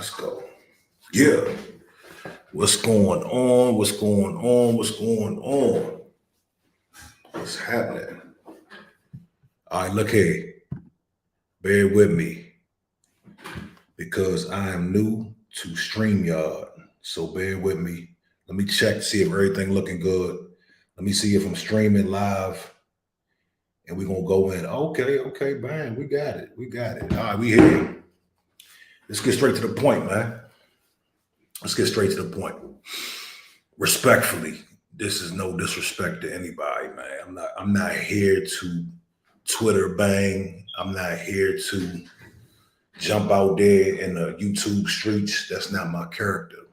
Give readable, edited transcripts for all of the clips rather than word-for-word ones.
Let's go. Yeah. What's going on? What's going on? What's going on? What's happening? All right, look here. Bear with me because I am new to StreamYard. So bear with me. Let me check, see if everything looking good. Let me see if I'm streaming live. And we're gonna go in. Okay, bang. We got it. We got it. All right, we here. Let's get straight to the point, man. Let's get straight to the point. Respectfully, this is no disrespect to anybody, man. I'm not here to Twitter bang. I'm not here to jump out there in the YouTube streets. That's not my character.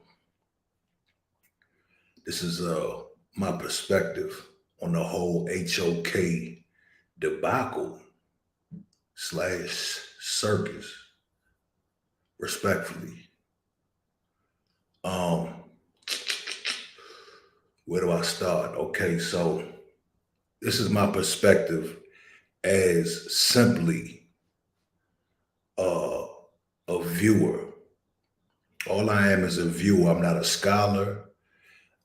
This is my perspective on the whole HOK debacle / circus. Respectfully. Where do I start? Okay, so this is my perspective as simply a viewer. All I am is a viewer. I'm not a scholar.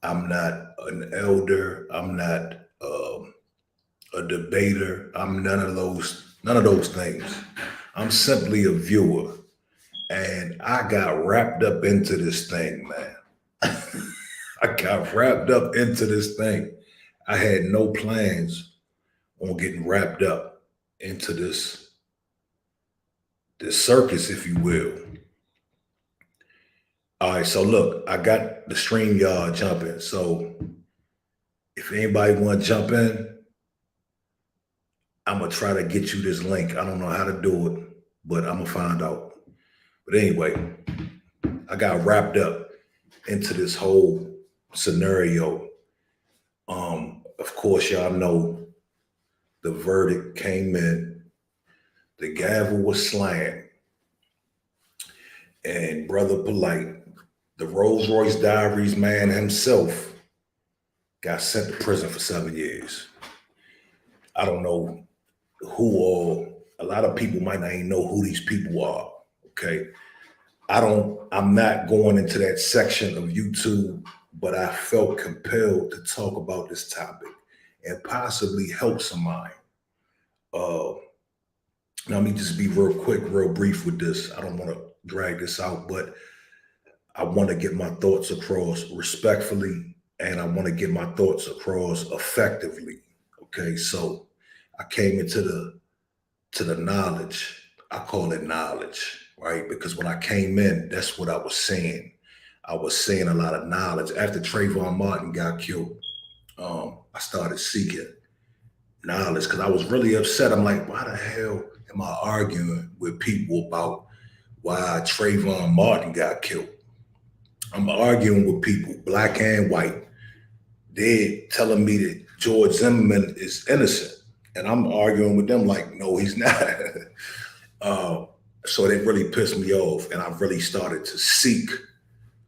I'm not an elder. I'm not a debater. I'm none of those things. I'm simply a viewer. And I got wrapped up into this thing, man. I got wrapped up into this thing. I had no plans on getting wrapped up into this circus, if you will. All right, so look, I got the StreamYard jumping. So if anybody want to jump in, I'm gonna try to get you this link. I don't know how to do it, but I'm gonna find out. But anyway, I got wrapped up into this whole scenario. Of course, y'all know the verdict came in, the gavel was slammed, and Brother Polite, the Rolls Royce Diaries man himself, got sent to prison for 7 years. I don't know who all, a lot of people might not even know who these people are, okay? I'm not going into that section of YouTube, but I felt compelled to talk about this topic and possibly help somebody. Now, let me just be real quick, real brief with this. I don't want to drag this out, but I want to get my thoughts across respectfully, and I want to get my thoughts across effectively. Okay, so I came into the knowledge. I call it knowledge, right? Because when I came in, that's what I was saying. I was saying a lot of knowledge. After Trayvon Martin got killed, I started seeking knowledge because I was really upset. I'm like, why the hell am I arguing with people about why Trayvon Martin got killed? I'm arguing with people, black and white. They're telling me that George Zimmerman is innocent. And I'm arguing with them like, no, he's not. So it really pissed me off. And I really started to seek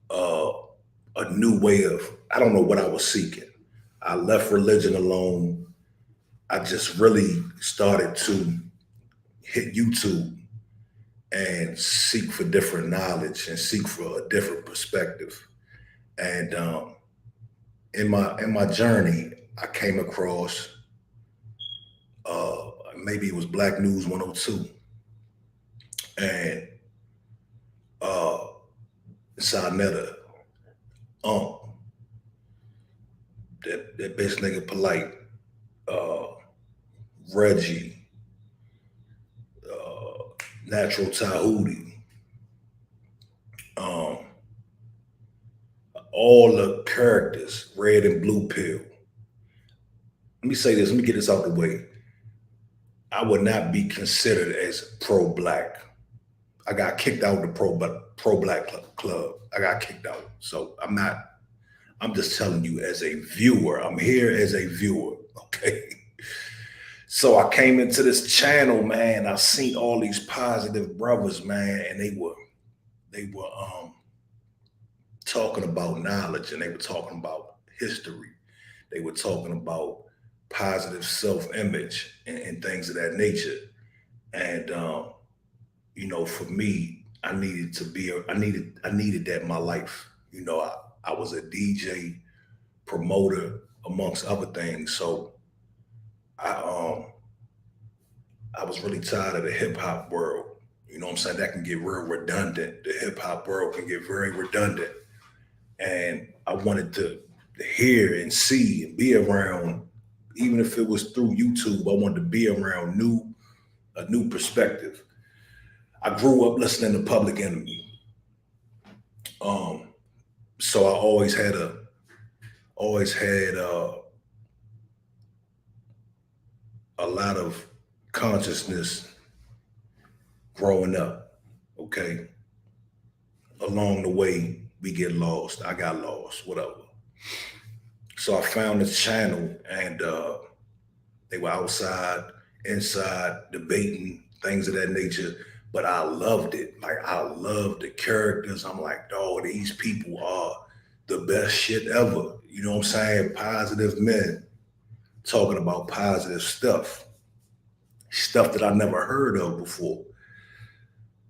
a new way of, I don't know what I was seeking. I left religion alone. I just really started to hit YouTube and seek for different knowledge and seek for a different perspective. And in my journey, I came across maybe it was Black News 102, and Sarnetta, that bitch nigga Polite, Reggie, Natural Tahuti, all the characters, Red and Blue Pill. Let me say this, let me get this out the way. I would not be considered as pro-black. I got kicked out of the pro-black club. I got kicked out. So I'm just telling you as a viewer. I'm here as a viewer, okay? So I came into this channel, man. I seen all these positive brothers, man, and they were talking about knowledge, and they were talking about history. They were talking about positive self-image and things of that nature. And for me, I needed that in my life. I was a DJ, promoter, amongst other things. So I I was really tired of the hip hop world. You know what I'm saying? That can get real redundant. The hip hop world can get very redundant. And I wanted to hear and see and be around, even if it was through YouTube, I wanted to be around a new perspective. I grew up listening to Public Enemy. Um, so I always had a lot of consciousness growing up. Okay, along the way we get lost. I got lost, whatever. So I found this channel, and they were outside, inside, debating things of that nature. But I loved it. Like, I loved the characters. I'm like, dog, these people are the best shit ever. You know what I'm saying? Positive men talking about positive stuff that I never heard of before.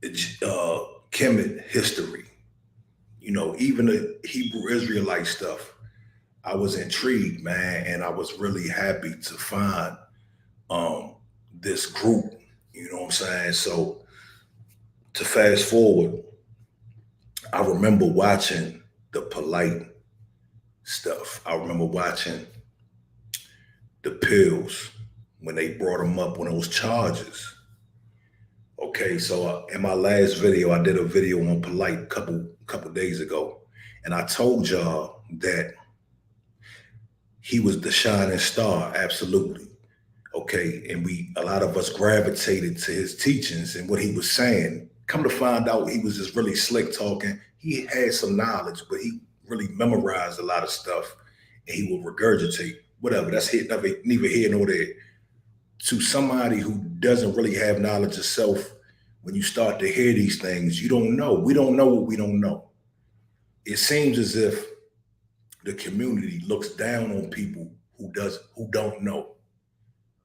It's Kemet history, even the Hebrew Israelite stuff. I was intrigued, man, and I was really happy to find um, this group. You know what I'm saying? So to fast forward, I remember watching the polite stuff. I remember watching the pills when they brought them up on those charges. Okay, so in my last video, I did a video on polite couple days ago, and I told y'all that he was the shining star, absolutely. Okay, and a lot of us gravitated to his teachings and what he was saying. Come to find out, he was just really slick talking. He had some knowledge, but he really memorized a lot of stuff, and he would regurgitate whatever. That's neither here nor there. To somebody who doesn't really have knowledge of self, when you start to hear these things, you don't know. We don't know what we don't know. It seems as if the community looks down on people who don't know,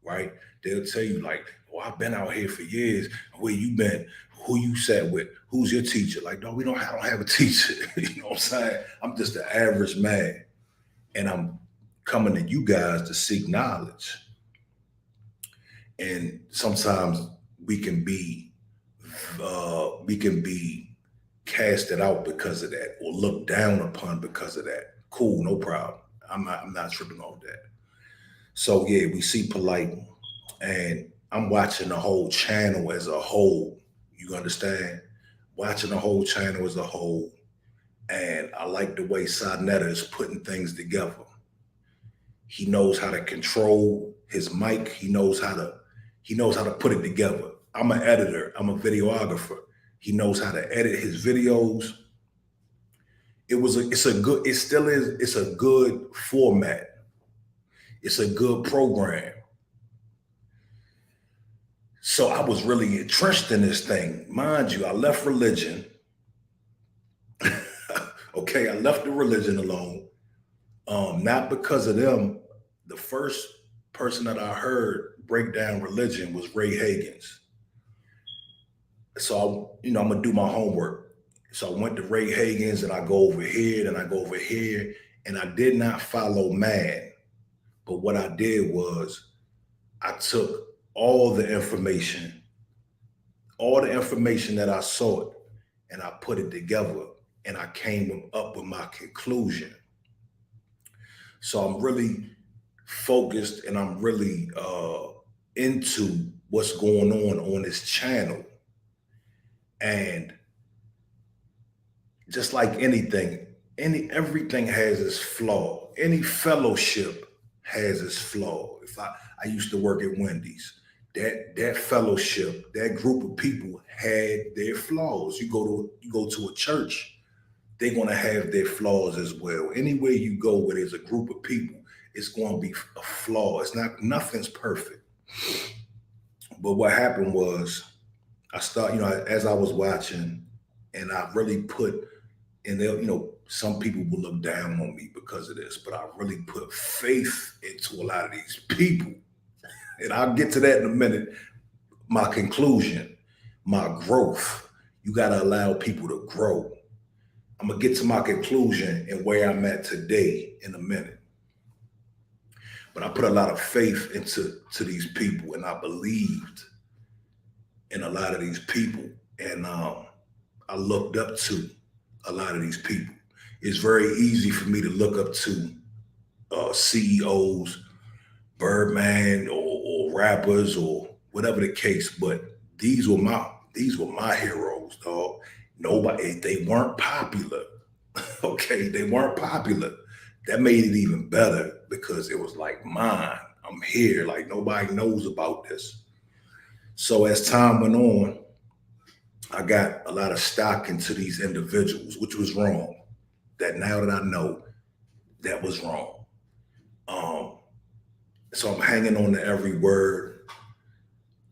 right? They'll tell you like, "Oh, I've been out here for years. Where you been? Who you sat with? Who's your teacher?" Like, no, I don't have a teacher. You know what I'm saying? I'm just an average man, and I'm coming to you guys to seek knowledge. And sometimes we can be casted out because of that, or looked down upon because of that. Cool, no problem. I'm not tripping off that. So yeah, we see polite, and I'm watching the whole channel as a whole. You understand? Watching the whole channel as a whole, and I like the way Sonetta is putting things together. He knows how to control his mic. He knows how to put it together. I'm an editor. I'm a videographer. He knows how to edit his videos. It still is, it's a good format. It's a good program. So I was really entrenched in this thing. Mind you, I left religion. Okay, I left the religion alone. Not because of them. The first person that I heard break down religion was Ray Hagins. So I'm gonna do my homework. So I went to Ray Hagins, and I go over here, and I go over here, and I did not follow man. But what I did was I took all the information that I sought, and I put it together, and I came up with my conclusion. So I'm really focused, and I'm really into what's going on this channel. And just like anything, everything has its flaw. Any fellowship has its flaw. If I used to work at Wendy's, that fellowship, that group of people had their flaws. You go to a church, they're gonna have their flaws as well. Anywhere you go where there's a group of people, it's gonna be a flaw. Nothing's perfect. But what happened was as I was watching, and I really put, and some people will look down on me because of this, but I really put faith into a lot of these people. And I'll get to that in a minute. My conclusion, my growth. You got to allow people to grow. I'm going to get to my conclusion and where I'm at today in a minute. But I put a lot of faith into these people, and I believed in a lot of these people. And I looked up to a lot of these people. It's very easy for me to look up to CEOs, Birdman, or rappers, or whatever the case. But these were my heroes, dog. Nobody, they weren't popular. Okay, they weren't popular. That made it even better because it was like mine. I'm here. Like nobody knows about this. So as time went on, I got a lot of stock into these individuals, which was wrong. That now that I know, that was wrong. Um, so I'm hanging on to every word,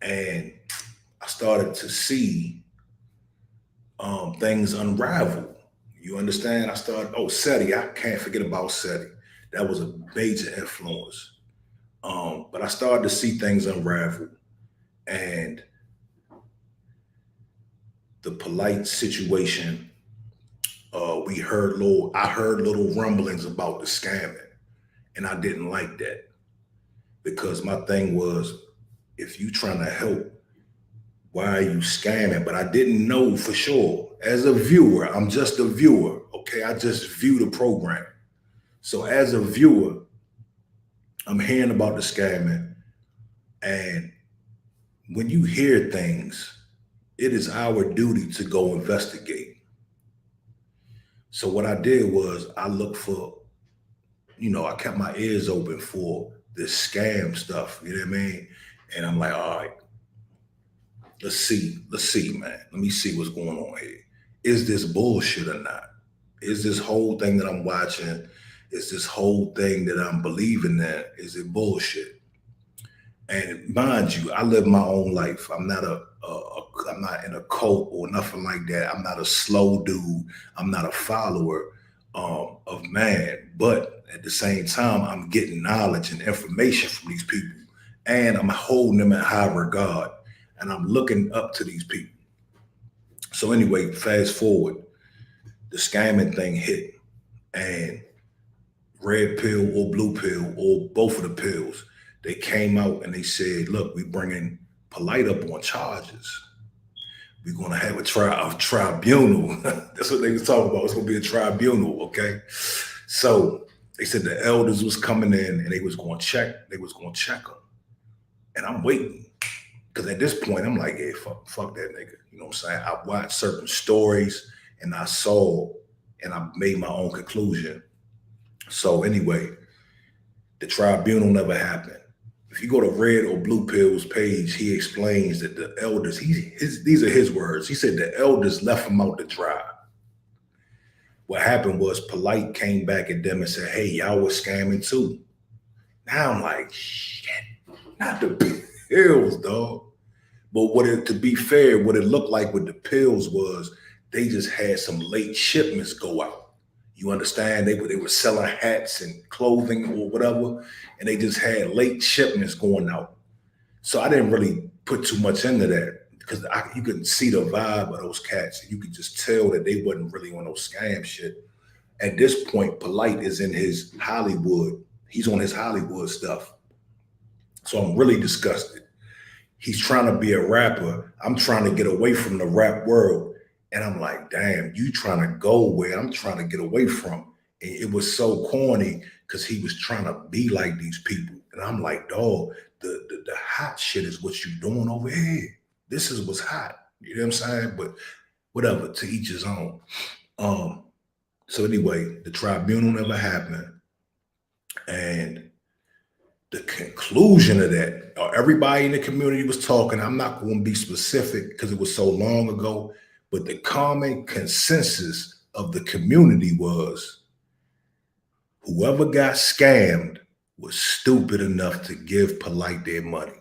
and I started to see things unravel. You understand? I started. Oh, SETI, I can't forget about SETI. That was a major influence. But I started to see things unravel, and the polite situation. I heard little rumblings about the scamming, and I didn't like that because my thing was, if you trying to help, why are you scamming? But I didn't know for sure. As a viewer, I'm just a viewer. Okay, I just view the program. So as a viewer, I'm hearing about the scamming, and when you hear things, it is our duty to go investigate. So what I did was I looked for, I kept my ears open for this scam stuff. You know what I mean? And I'm like, all right, let's see, man. Let me see what's going on here. Is this bullshit or not? Is this whole thing that I'm watching? Is this whole thing that I'm believing in? Is it bullshit? And mind you, I live my own life. I'm not in a cult or nothing like that. I'm not a slow dude. I'm not a follower of man. But at the same time, I'm getting knowledge and information from these people, and I'm holding them in high regard, and I'm looking up to these people. So anyway, fast forward, the scamming thing hit, and red pill or blue pill or both of the pills, they came out and they said, look, we bringing Polite up on charges. We're going to have a tribunal. That's what they was talking about. It's going to be a tribunal, okay? So they said the elders was coming in and they was going to check. They was going to check them. And I'm waiting. Because at this point, I'm like, hey, fuck that nigga. You know what I'm saying? I watched certain stories and I saw and I made my own conclusion. So anyway, the tribunal never happened. If you go to Red or Blue Pill's page, he explains that the elders, these are his words. He said the elders left him out to dry. What happened was Polite came back at them and said, hey, y'all was scamming too. Now I'm like, shit, not the pills, dog. But to be fair, what it looked like with the pills was they just had some late shipments go out. You understand? They were selling hats and clothing or whatever, and they just had late shipments going out. So I didn't really put too much into that because you could see the vibe of those cats. And you could just tell that they wasn't really on no scam shit. At this point, Polite is in his Hollywood. He's on his Hollywood stuff. So I'm really disgusted. He's trying to be a rapper. I'm trying to get away from the rap world. And I'm like, damn, you trying to go where I'm trying to get away from. And it was so corny because he was trying to be like these people. And I'm like, dog, the hot shit is what you doing over here. This is what's hot. You know what I'm saying? But whatever, to each his own. So anyway, the tribunal never happened. And the conclusion of that, everybody in the community was talking. I'm not going to be specific because it was so long ago, but the common consensus of the community was whoever got scammed was stupid enough to give Polite their money.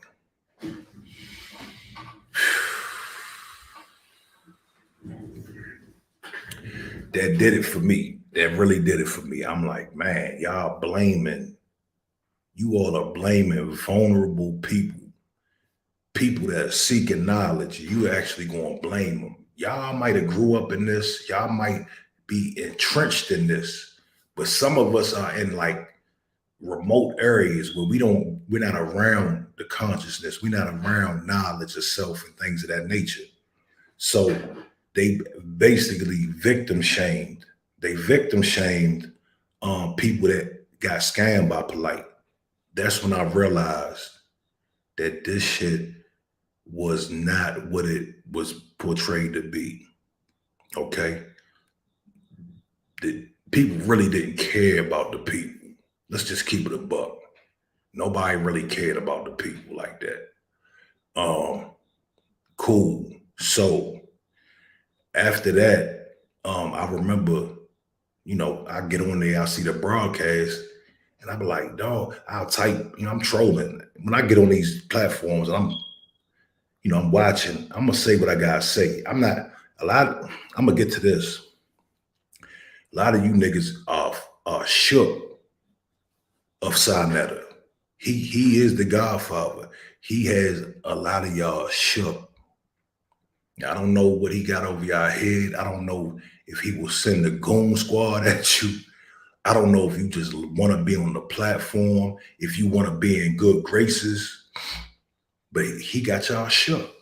That did it for me. That really did it for me. I'm like, man, you all are blaming vulnerable people that are seeking knowledge. You actually going to blame them. Y'all might have grew up in this. Y'all might be entrenched in this. But some of us are in like remote areas where we're not around the consciousness. We're not around knowledge of self and things of that nature. So they basically victim shamed. They victim shamed people that got scammed by Polite. That's when I realized that this shit was not what it was portrayed to be. Okay. The people really didn't care about the people. Let's just keep it a buck. Nobody really cared about the people like that. Cool. So after that, I remember, I get on there, I see the broadcast, and I be like, dog, I'll type, I'm trolling. When I get on these platforms, I'm watching, I'm gonna say what I gotta say. I'm gonna get to this. A lot of you niggas are shook of Sinetta. He is the godfather. He has a lot of y'all shook. I don't know what he got over your head. I don't know if he will send the goon squad at you. I don't know if you just want to be on the platform, if you want to be in good graces, but he got y'all shook.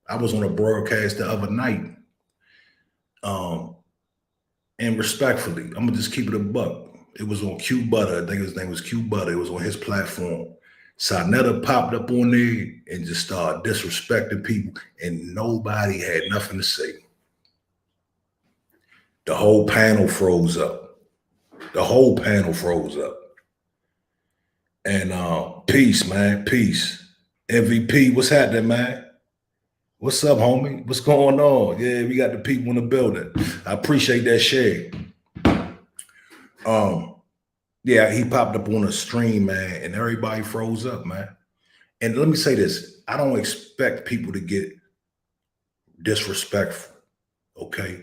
I was on a broadcast the other night, and respectfully, I'm gonna just keep it a buck. It was on Q Butter. I think his name was Q Butter. It was on his platform. Sinetta popped up on there and just started disrespecting people, and nobody had nothing to say. The whole panel froze up. The whole panel froze up. And peace, man. Peace. MVP, what's happening, man? What's up, homie? What's going on? Yeah, we got the people in the building. I appreciate that share. Yeah, he popped up on a stream, man, and everybody froze up, man. And let me say this. I don't expect people to get disrespectful, okay?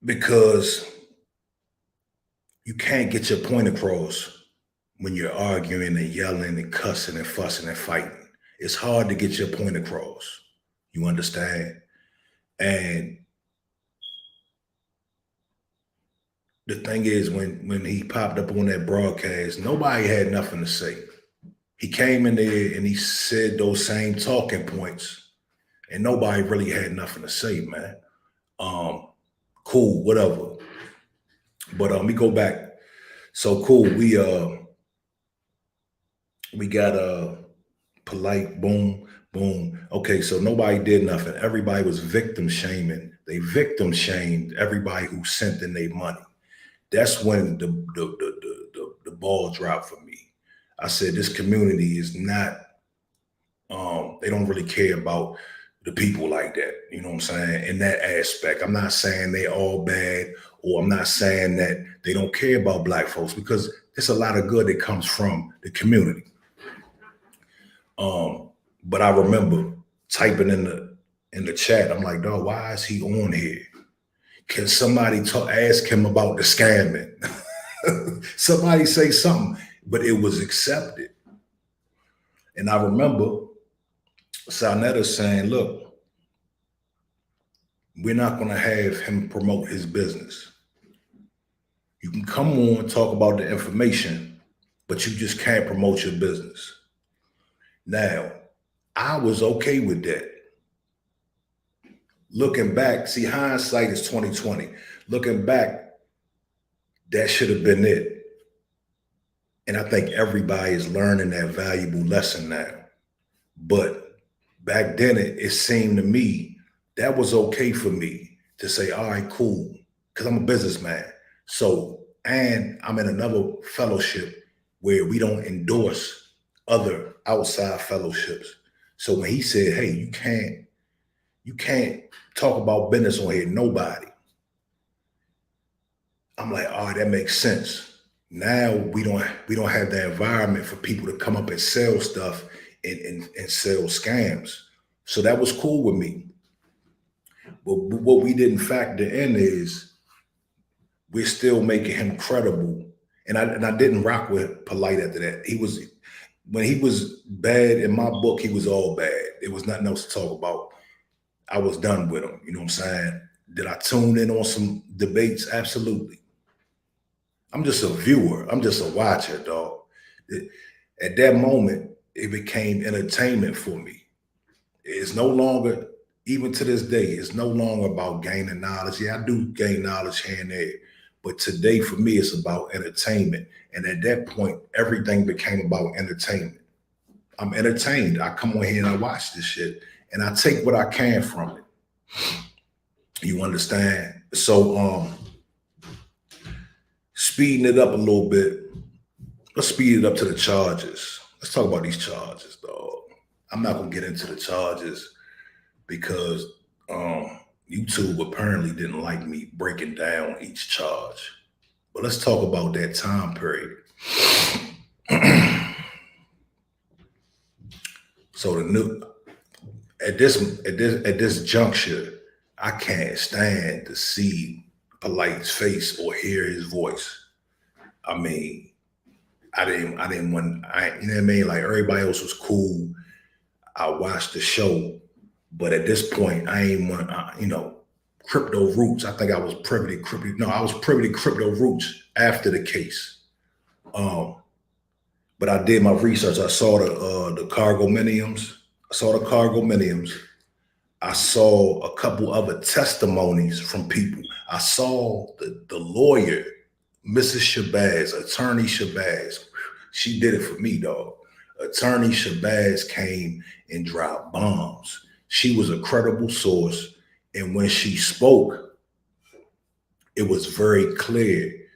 Because you can't get your point across when you're arguing and yelling and cussing and fussing and fighting. It's hard to get your point across. You understand? And the thing is, when he popped up on that broadcast, nobody had nothing to say. He came in there and he said those same talking points, and nobody really had nothing to say, man. Cool, whatever. But we go back. So cool. We got Polite, boom, boom. Okay, so nobody did nothing. Everybody was victim shaming. They victim shamed everybody who sent in their money. That's when the ball dropped for me. I said this community is not. They don't really care about the people like that. You know what I'm saying? In that aspect, I'm not saying they all bad, or I'm not saying that they don't care about Black folks, because there's a lot of good that comes from the community. But I remember typing in the chat, I'm like, dog, why is he on here? Can somebody ask him about the scamming? Somebody say something, but it was accepted. And I remember Sinetta saying, look, we're not going to have him promote his business. You can come on, talk about the information, but you just can't promote your business. Now, I was okay with that. Looking back, see, hindsight is 2020. Looking back, that should have been it. And I think everybody is learning that valuable lesson now. But back then, it seemed to me that was okay for me to say, all right, cool, because I'm a businessman. So, and I'm in another fellowship where we don't endorse other outside fellowships. So when he said, hey, you can't talk about business on here, nobody. I'm like, all right, that makes sense. Now we don't have the environment for people to come up and sell stuff and sell scams. So that was cool with me. But what we didn't factor in is we're still making him credible. And I didn't rock with Polite after that. When he was bad in my book, he was all bad. There was nothing else to talk about. I was done with him. You know what I'm saying? Did I tune in on some debates? Absolutely. I'm just a viewer. I'm just a watcher, dog. At that moment, it became entertainment for me. It's no longer, even to this day, it's no longer about gaining knowledge. Yeah, I do gain knowledge here and there. But today, for me, it's about entertainment. And at that point, everything became about entertainment. I'm entertained. I come on here and I watch this shit and I take what I can from it. You understand? So speeding it up a little bit, let's speed it up to the charges. Let's talk about these charges, dog. I'm not gonna get into the charges because YouTube apparently didn't like me breaking down each charge. But let's talk about that time period. So at this juncture, I can't stand to see Polite's face or hear his voice. I mean, I didn't want, you know what I mean? Like everybody else was cool. I watched the show, but at this point, I ain't want, crypto roots. I think I was privy to crypto. No, I was privy to crypto roots after the case. But I did my research. I saw the cargo miniums. I saw a couple other testimonies from people. I saw the lawyer, Mrs. Shabazz, Attorney Shabazz. She did it for me, dog. Attorney Shabazz came and dropped bombs. She was a credible source. And when she spoke, it was very clear.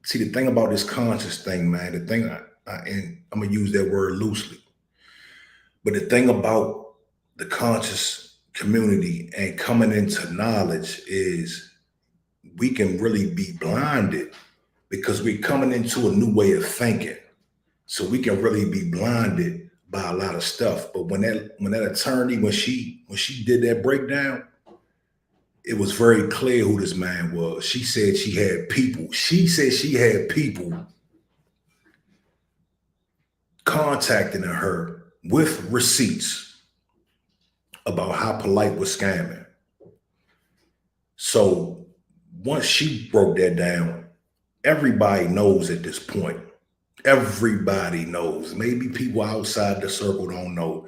See, the thing about this conscious thing, man, the thing, and I'm going to use that word loosely, but the thing about the conscious community and coming into knowledge is we can really be blinded because we're coming into a new way of thinking. So we can really be blinded by a lot of stuff. But when that attorney, when she did that breakdown, it was very clear who this man was. She said she had people. She said she had people contacting her with receipts about how Polite was scamming. So once she broke that down, everybody knows at this point. Everybody knows. Maybe people outside the circle don't know.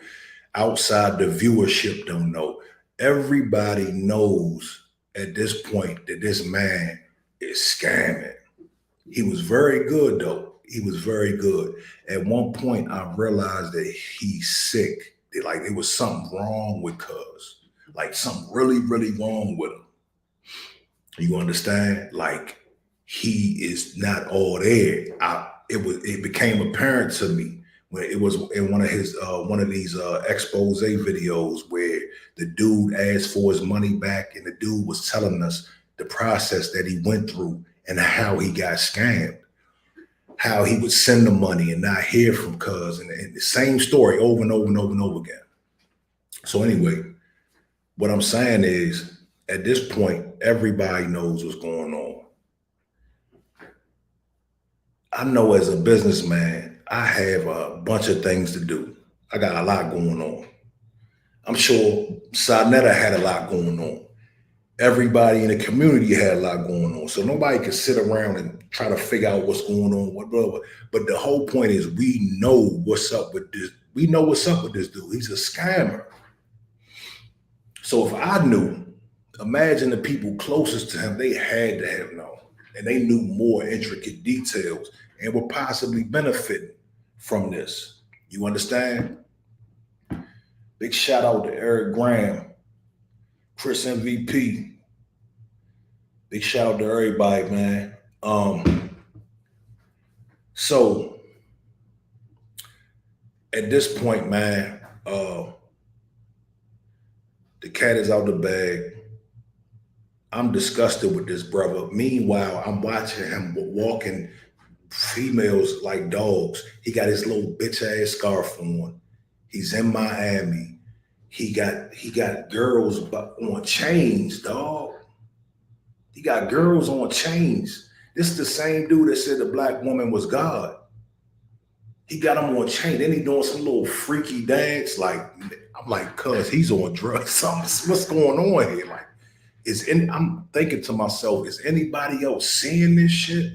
Outside the viewership don't know. Everybody knows at this point that this man is scamming. He was very good, though. He was very good. At one point, I realized that he's sick. Like there was something wrong with Cuz. Like something really, really wrong with him. You understand? Like he is not all there. It became apparent to me when it was in one of these expose videos where the dude asked for his money back and the dude was telling us the process that he went through and how he got scammed, how he would send the money and not hear from Cuz, and the same story over and over and over and over again. So anyway, what I'm saying is at this point, everybody knows what's going on. I know as a businessman, I have a bunch of things to do. I got a lot going on. I'm sure Sarnetta had a lot going on. Everybody in the community had a lot going on. So nobody can sit around and try to figure out what's going on. But the whole point is we know what's up with this. We know what's up with this dude. He's a scammer. So if I knew, imagine the people closest to him, they had to have known. And they knew more intricate details and were possibly benefiting from this. You understand? Big shout out to Eric Graham, Chris MVP. Big shout out to everybody, man. So at this point, man, the cat is out the bag. I'm disgusted with this brother. Meanwhile, I'm watching him walking females like dogs. He got his little bitch ass scarf on. He's in Miami. He got girls on chains, dog. He got girls on chains. This is the same dude that said the black woman was God. He got him on chain. Then he doing some little freaky dance. Like, I'm like, cuz he's on drugs. What's going on here? Like, I'm thinking to myself, is anybody else seeing this shit?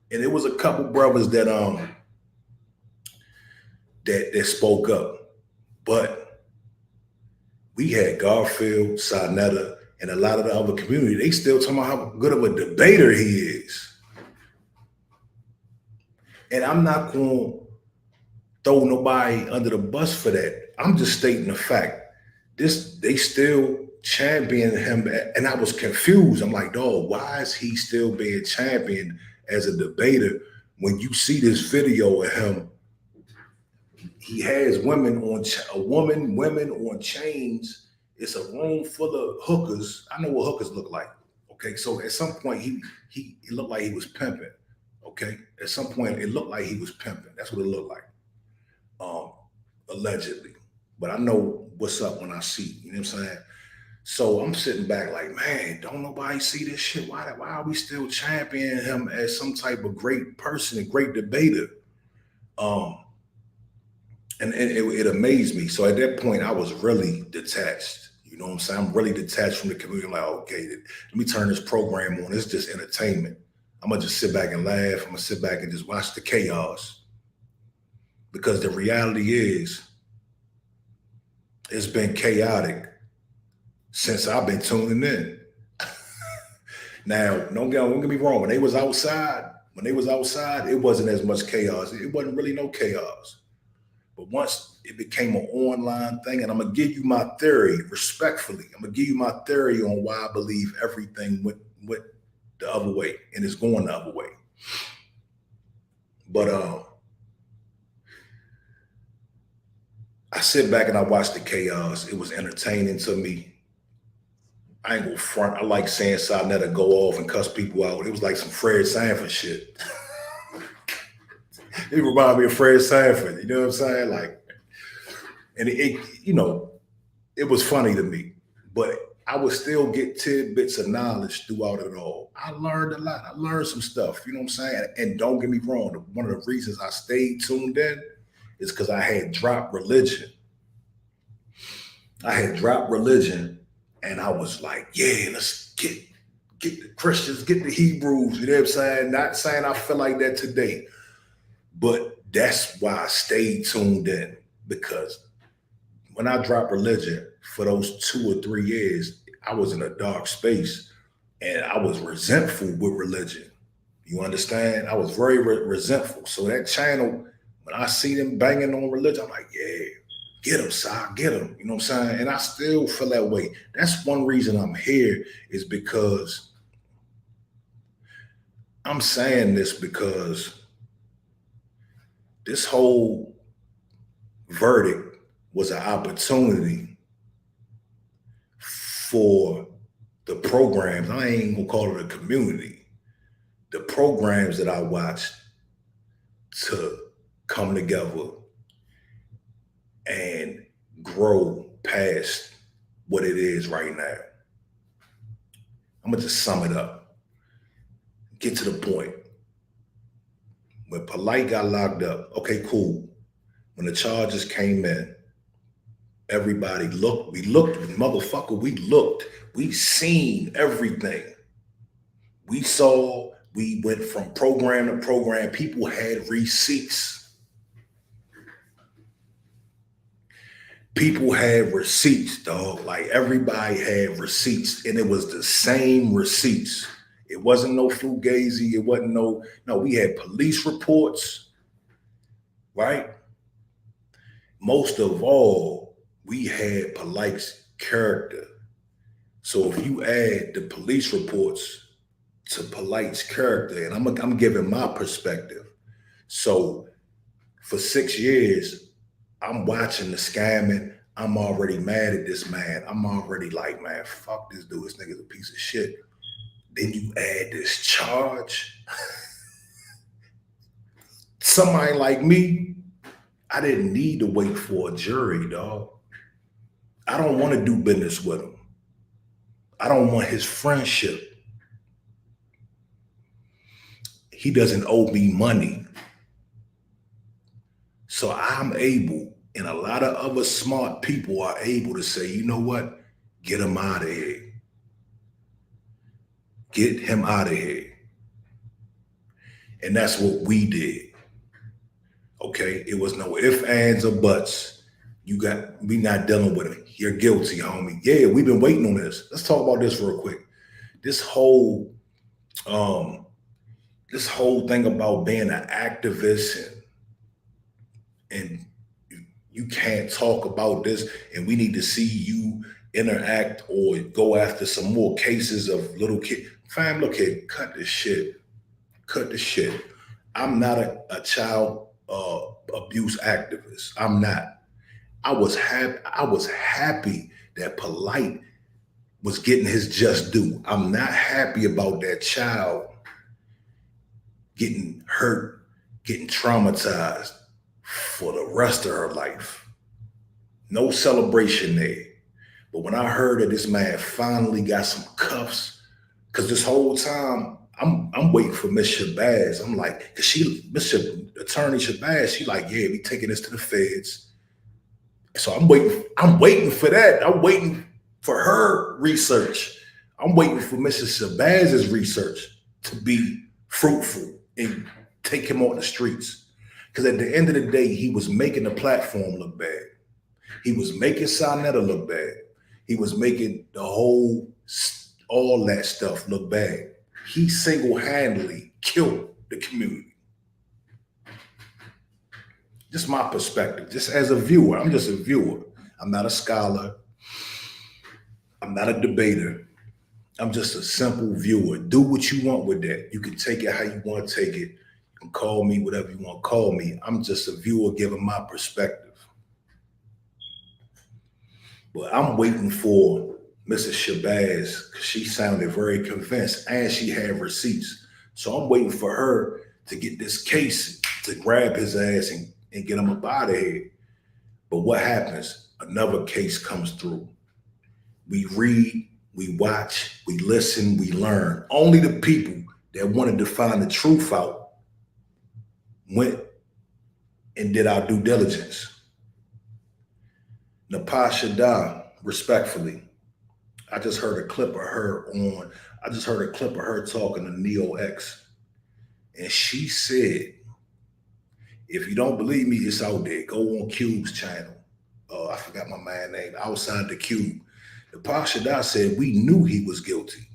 And it was a couple brothers that spoke up. But we had Garfield, Sarnetta, and a lot of the other community. They still talking about how good of a debater he is. And I'm not going to throw nobody under the bus for that. I'm just stating the fact. They still champion him, and I was confused. I'm like, dog, why is he still being championed as a debater when you see this video of him? He has women on chains. It's a room full of hookers. I know what hookers look like. Okay, so at some point he looked like he was pimping. Okay, at some point it looked like he was pimping. That's what it looked like, allegedly. But I know what's up when I see. You know what I'm saying? So I'm sitting back like, man, don't nobody see this shit? Why are we still championing him as some type of great person, a great debater? And it amazed me. So at that point, I was really detached. You know what I'm saying? I'm really detached from the community. I'm like, okay, let me turn this program on. It's just entertainment. I'm gonna just sit back and laugh. I'm gonna sit back and just watch the chaos. Because the reality is, it's been chaotic since I've been tuning in. Now, don't get me wrong. When they was outside, it wasn't as much chaos. It wasn't really no chaos. But once it became an online thing, and I'm gonna give you my theory respectfully. I'm gonna give you my theory on why I believe everything went the other way and it's going the other way. But I sit back and I watch the chaos. It was entertaining to me. I ain't gonna front. I like seeing Sarnetta go off and cuss people out. It was like some Fred Sanford shit. It reminded me of Fred Sanford. You know what I'm saying? Like, and it was funny to me, but I would still get tidbits of knowledge throughout it all. I learned a lot. I learned some stuff. You know what I'm saying? And don't get me wrong. One of the reasons I stayed tuned in is because I had dropped religion. And I was like, yeah, let's get the Christians, get the Hebrews. You know what I'm saying? Not saying I feel like that today, but that's why I stayed tuned in, because when I dropped religion for those 2 or 3 years, I was in a dark space and I was resentful with religion. You understand? I was very resentful. So that channel, when I see them banging on religion, I'm like, yeah, get them, Si, get them. You know what I'm saying? And I still feel that way. That's one reason I'm here, is because I'm saying this because this whole verdict was an opportunity for the programs. I ain't gonna call it a community. The programs that I watched to come together and grow past what it is right now. I'm gonna just sum it up. Get to the point. When Polite got locked up, okay, cool. When the charges came in, everybody looked. We looked, motherfucker. We seen everything. We saw. We went from program to program. People had receipts. People had receipts, dog. Like, everybody had receipts, and it was the same receipts. It wasn't no fugazi. It wasn't no. We had police reports, right? Most of all, we had Polite's character. So if you add the police reports to Polite's character, and I'm giving my perspective. So for 6 years, I'm watching the scamming. I'm already mad at this man. I'm already like, man, fuck this dude. This nigga's a piece of shit. Then you add this charge. Somebody like me, I didn't need to wait for a jury, dog. I don't want to do business with him. I don't want his friendship. He doesn't owe me money. So I'm able, and a lot of other smart people are able to say, you know what? Get him out of here. Get him out of here. And that's what we did. Okay. It was no ifs, ands, or buts. We not dealing with it. You're guilty, homie. Yeah, we've been waiting on this. Let's talk about this real quick. This whole um this whole thing about being an activist and you can't talk about this and we need to see you interact or go after some more cases of little kids. Fam, look here, cut this shit. Cut the shit. I'm not a child abuse activist. I'm not. I was happy that Polite was getting his just due. I'm not happy about that child getting hurt, getting traumatized for the rest of her life. No celebration there. But when I heard that this man finally got some cuffs, because this whole time I'm waiting for Miss Shabazz. I'm like, cause Miss Attorney Shabazz, she like, yeah, we taking this to the feds. So I'm waiting for that. I'm waiting for her research. I'm waiting for Mrs. Shabazz's research to be fruitful and take him on the streets. Because at the end of the day, he was making the platform look bad. He was making Sarnetta look bad. He was making all that stuff look bad. He single-handedly killed the community. Just my perspective, just as a viewer. I'm just a viewer. I'm not a scholar. I'm not a debater. I'm just a simple viewer. Do what you want with that. You can take it how you want to take it. You can call me whatever you want to call me. I'm just a viewer giving my perspective. But I'm waiting for Mrs. Shabazz because she sounded very convinced and she had receipts. So I'm waiting for her to get this case to grab his ass and get him up out of here. But what happens? Another case comes through. We read, we watch, we listen, we learn. Only the people that wanted to find the truth out went and did our due diligence. Napasha Da, respectfully, I just heard a clip of her talking to Neo X. And she said, if you don't believe me, it's out there. Go on Cube's channel. I forgot my man's name. Outside the Cube. Napasha Da said, we knew he was guilty.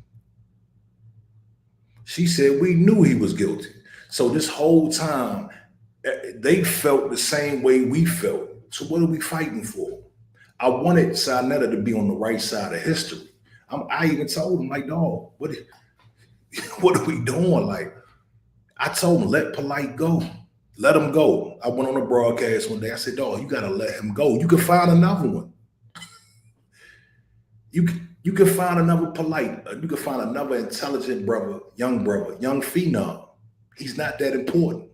She said, we knew he was guilty. So this whole time, they felt the same way we felt. So what are we fighting for? I wanted Sarnetta to be on the right side of history. I even told him, like, dog, what are we doing? Like, I told him, let Polite go. Let him go. I went on a broadcast one day. I said, dog, you got to let him go. You can find another one. You can find another Polite. You can find another intelligent brother, young phenom. He's not that important.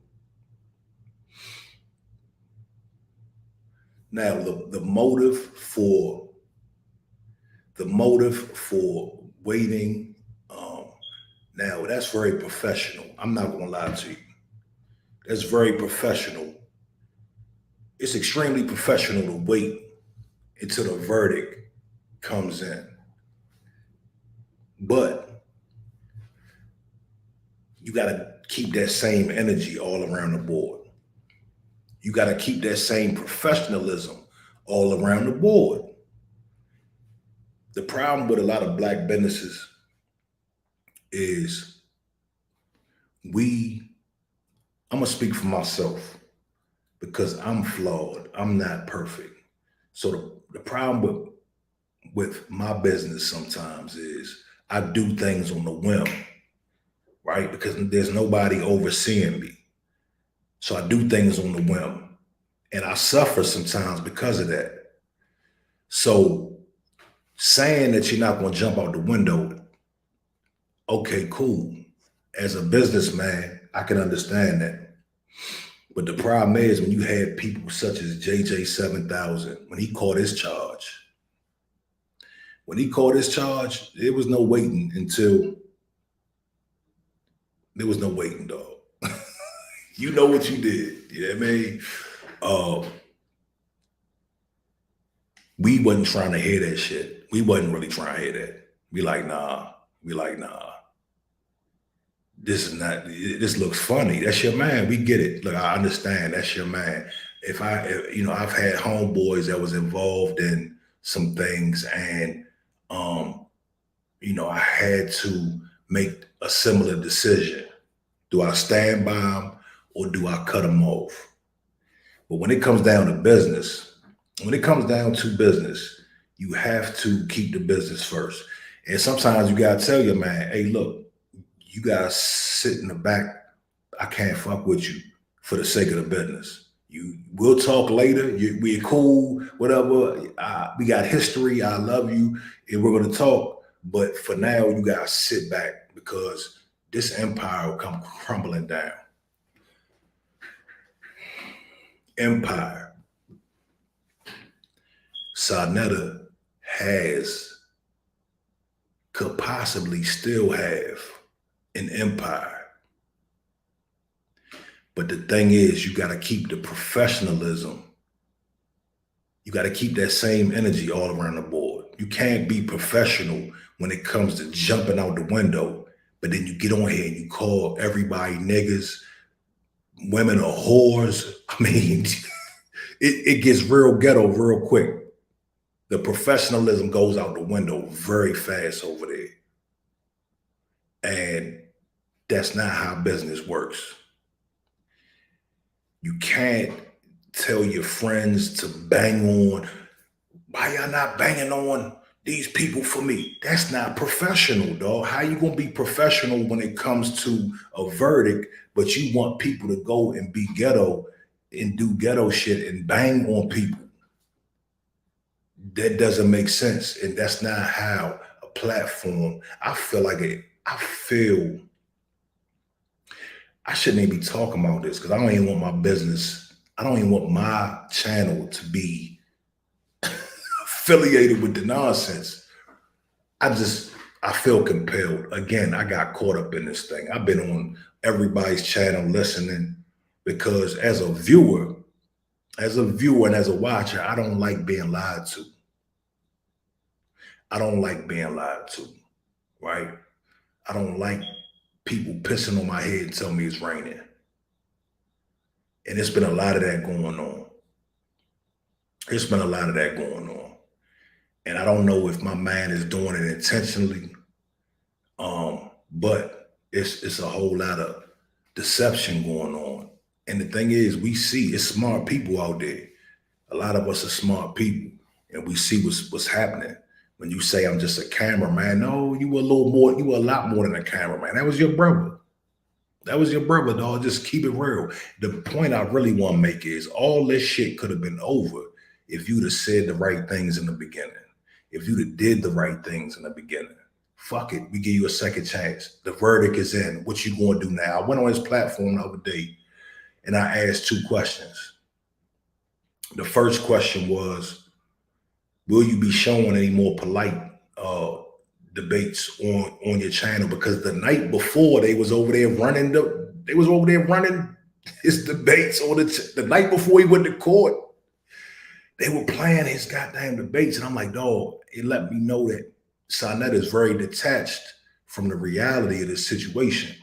Now, the motive for waiting, now that's very professional. I'm not gonna lie to you. That's very professional. It's extremely professional to wait until the verdict comes in. But you gotta keep that same energy all around the board. You got to keep that same professionalism all around the board. The problem with a lot of Black businesses is I'm going to speak for myself because I'm flawed. I'm not perfect. So the problem with my business sometimes is I do things on the whim, right? Because there's nobody overseeing me. So I do things on the whim and I suffer sometimes because of that. So saying that you're not going to jump out the window, okay, cool. As a businessman, I can understand that. But the problem is when you had people such as JJ 7000, when he caught his charge, there was no waiting, dog. You know what you did. You know what I mean? uh, we wasn't trying to hear that shit. We wasn't really trying to hear that. We like, nah. We like, nah. This is not. This looks funny. That's your man. We get it. Look, I understand. That's your man. I've had homeboys that was involved in some things, and um, I had to make a similar decision. Do I stand by them or do I cut them off? But when it comes down to business, you have to keep the business first. And sometimes you gotta tell your man, hey, look, you gotta sit in the back. I can't fuck with you for the sake of the business. We'll talk later. We're cool, whatever. We got history. I love you, and we're gonna talk. But for now, you gotta sit back because this empire will come crumbling down. Empire. Sarnetta could possibly still have an empire. But the thing is, you got to keep the professionalism. You got to keep that same energy all around the board. You can't be professional when it comes to jumping out the window, but then you get on here and you call everybody niggas, women are whores. I mean, it gets real ghetto real quick. The professionalism goes out the window very fast over there. And that's not how business works. You can't tell your friends to bang on. Why y'all not banging on these people for me? That's not professional, dog. How you gonna be professional when it comes to a verdict, but you want people to go and be ghetto and do ghetto shit and bang on people? That doesn't make sense. And that's not how a platform, I feel I shouldn't even be talking about this because I don't even want my business, I don't even want my channel to be affiliated with the nonsense. I feel compelled. Again, I got caught up in this thing. I've been on everybody's channel listening because as a viewer and as a watcher, I don't like being lied to. I don't like being lied to, right? I don't like people pissing on my head and telling me it's raining. And it's been a lot of that going on. It's been a lot of that going on. And I don't know if my man is doing it intentionally, but it's a whole lot of deception going on. And the thing is, we see it's smart people out there. A lot of us are smart people, and we see what's happening. When you say I'm just a cameraman, no, you were a little more, you were a lot more than a cameraman. That was your brother. That was your brother, dog. Just keep it real. The point I really want to make is all this shit could have been over if you'd have said the right things in the beginning. If you'd have did the right things in the beginning. Fuck it. We give you a second chance. The verdict is in. What you going to do now? I went on his platform the other day and I asked two questions. The first question was, will you be showing any more polite debates on your channel? Because the night before they was over there running his debates on the night before he went to court. They were playing his goddamn debates, and I'm like, dog, it let me know that Sarnetta is very detached from the reality of this situation.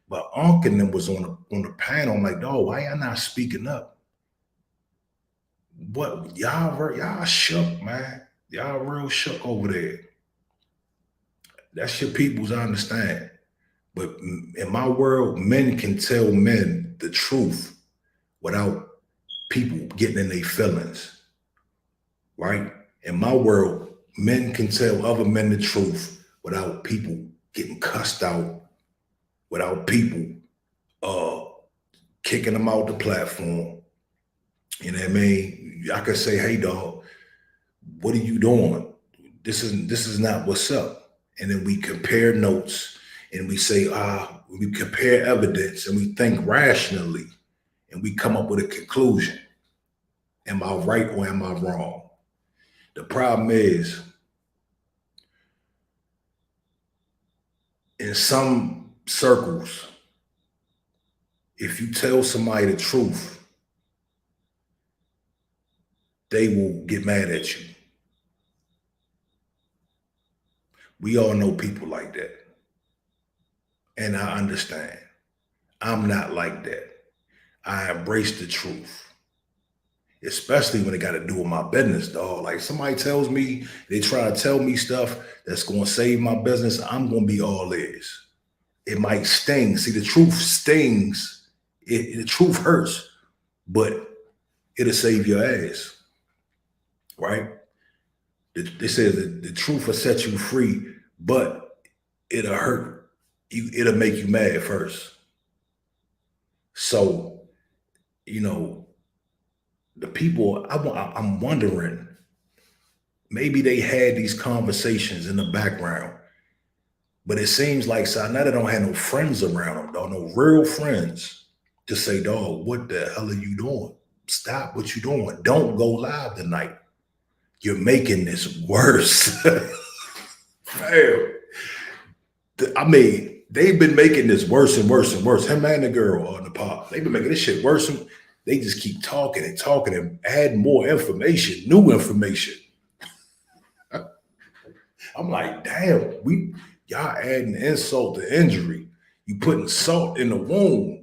But Unc and them was on the panel. I'm like, dog, why y'all not speaking up? What y'all shook, man. Y'all real shook over there. That's your peoples, I understand. But in my world, men can tell men the truth without people getting in their feelings, right? In my world, men can tell other men the truth without people getting cussed out, without people kicking them out the platform. You know what I mean? I could say, hey, dog, what are you doing? This is not what's up. And then we compare notes and we say, we compare evidence and we think rationally and we come up with a conclusion. Am I right or am I wrong? The problem is, in some circles, if you tell somebody the truth, they will get mad at you. We all know people like that. And I understand. I'm not like that. I embrace the truth, especially when it got to do with my business, dog. Like somebody tells me, they try to tell me stuff that's going to save my business, I'm going to be all ears. It might sting. See, the truth stings. The truth hurts, but it'll save your ass, right? They say that the truth will set you free, but it'll hurt you. It'll make you mad first. So, you know, the people, I'm wondering, maybe they had these conversations in the background, but it seems like Sarnetta don't have no friends around them, dog, no real friends to say, dog, what the hell are you doing? Stop what you're doing. Don't go live tonight. You're making this worse. Fam. I mean, they've been making this worse and worse and worse. Him and the girl on the pod, they've been making this shit worse. And they just keep talking and talking and add more information, new information. I'm like, damn, y'all adding insult to injury. You putting salt in the wound.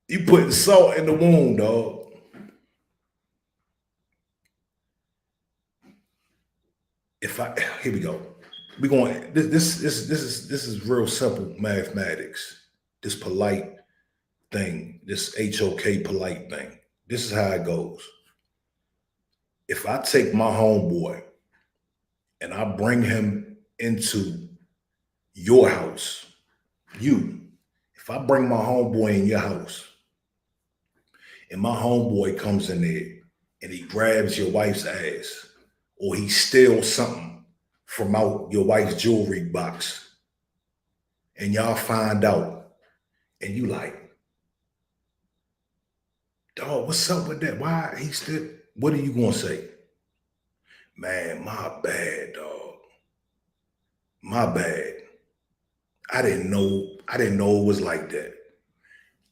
You putting salt in the wound, dog. Here we go. We going. This is real simple mathematics. This polite thing, this HOK polite thing. This is how it goes. If I take my homeboy and I bring him into your house, if I bring my homeboy in your house and my homeboy comes in there and he grabs your wife's ass or he steals something from out your wife's jewelry box and y'all find out and you like, dog, what's up with that? Why he still, what are you gonna say? Man, my bad, dog. My bad. I didn't know it was like that.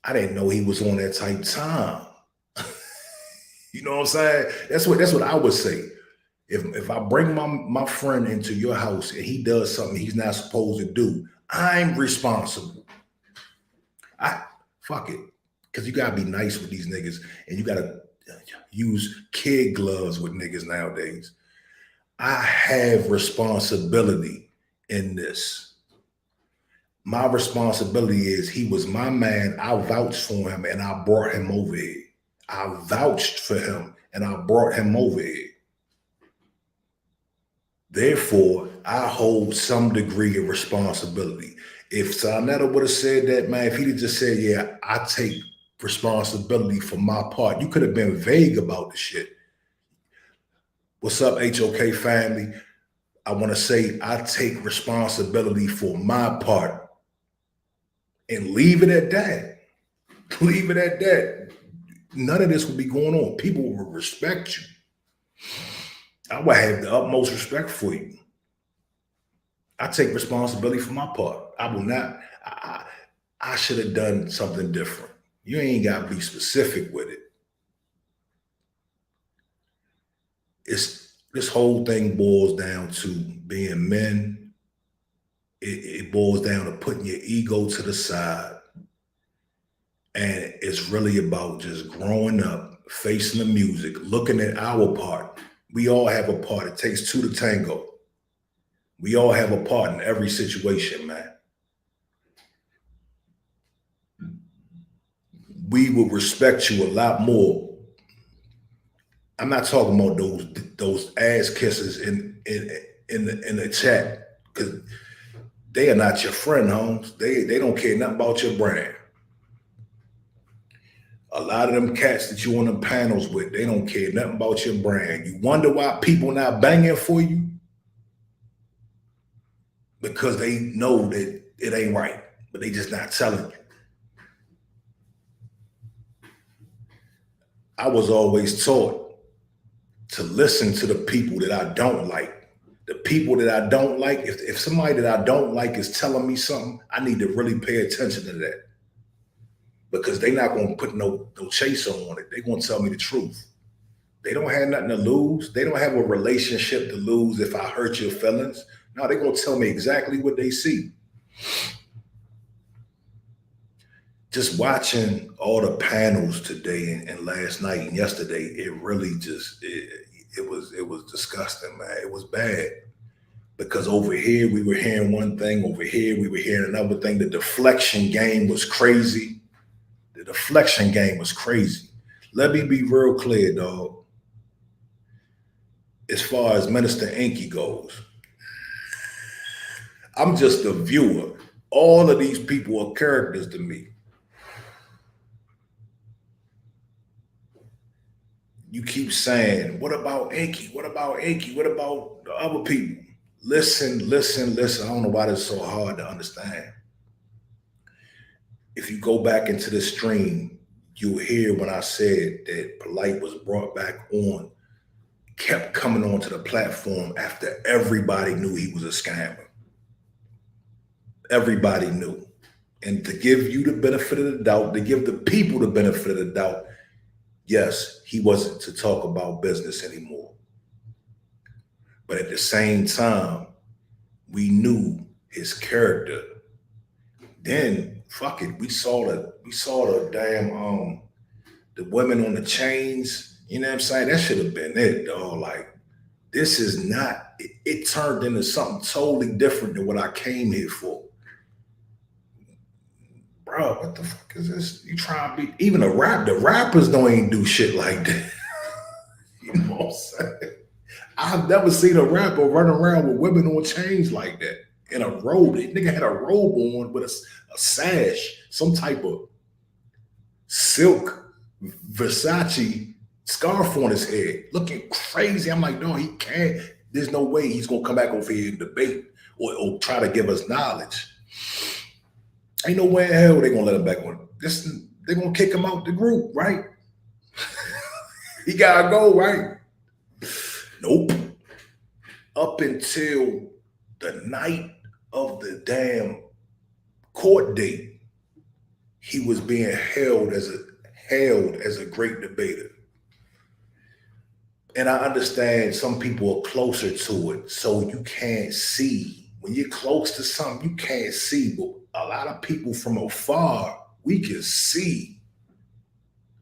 I didn't know he was on that type time. You know what I'm saying? That's what I would say. If I bring my friend into your house and he does something he's not supposed to do, I'm responsible. Fuck it. Because you gotta be nice with these niggas and you gotta use kid gloves with niggas nowadays. I have responsibility in this. My responsibility is he was my man. I vouched for him and I brought him over here. I vouched for him and I brought him over here. Therefore, I hold some degree of responsibility. If Sarnetta would have said that, man, if he'd have just said, yeah, I take responsibility for my part, you could have been vague about the shit. What's up, HOK family? I want to say I take responsibility for my part and leave it at that. Leave it at that. None of this would be going on. People will respect you. I would have the utmost respect for you. I take responsibility for my part. I will not, I should have done something different. You ain't got to be specific with it. This whole thing boils down to being men. It boils down to putting your ego to the side. And it's really about just growing up, facing the music, looking at our part. We all have a part. It takes two to tango. We all have a part in every situation, man. We will respect you a lot more. I'm not talking about those ass kisses in the chat, because they are not your friend, Holmes. They don't care nothing about your brand. A lot of them cats that you on the panels with, they don't care nothing about your brand. You wonder why people not banging for you? Because they know that it ain't right, but they just not telling you. I was always taught to listen to the people that I don't like. The people that I don't like, if somebody that I don't like is telling me something, I need to really pay attention to that. because they not gonna put no chaser on it. They gonna tell me the truth. They don't have nothing to lose. They don't have a relationship to lose if I hurt your feelings. No, they're gonna tell me exactly what they see. Just watching all the panels today and last night and yesterday, it really just it was disgusting, man. It was bad because over here we were hearing one thing, over here we were hearing another thing. The deflection game was crazy. The deflection game was crazy. Let me be real clear, dog. As far as Minister Inky goes, I'm just a viewer. All of these people are characters to me. You keep saying, what about Inky? What about Inky? What about the other people? Listen, listen, listen. I don't know why this is so hard to understand. If you go back into the stream, you'll hear when I said that Polite was brought back on, kept coming onto the platform after everybody knew he was a scammer. Everybody knew. And to give you the benefit of the doubt, to give the people the benefit of the doubt, yes, he wasn't to talk about business anymore. But at the same time, we knew his character. Then fuck it, we saw the damn the women on the chains. You know what I'm saying? That should have been it, dog. Like, this is not. It turned into something totally different than what I came here for. Bro, what the fuck is this? You trying to be even the rappers don't even do shit like that. You know what I'm saying? I've never seen a rapper run around with women on chains like that in a robe. That nigga had a robe on with a sash, some type of silk Versace scarf on his head, looking crazy. I'm like, no, he can't. There's no way he's gonna come back over here and debate or try to give us knowledge. Ain't no way in hell they gonna let him back on. They're gonna kick him out the group, right? He gotta go, right? Nope. Up until the night of the damn court date, he was being held as a great debater. And I understand some people are closer to it, so you can't see. When you're close to something, you can't see. But a lot of people from afar, we can see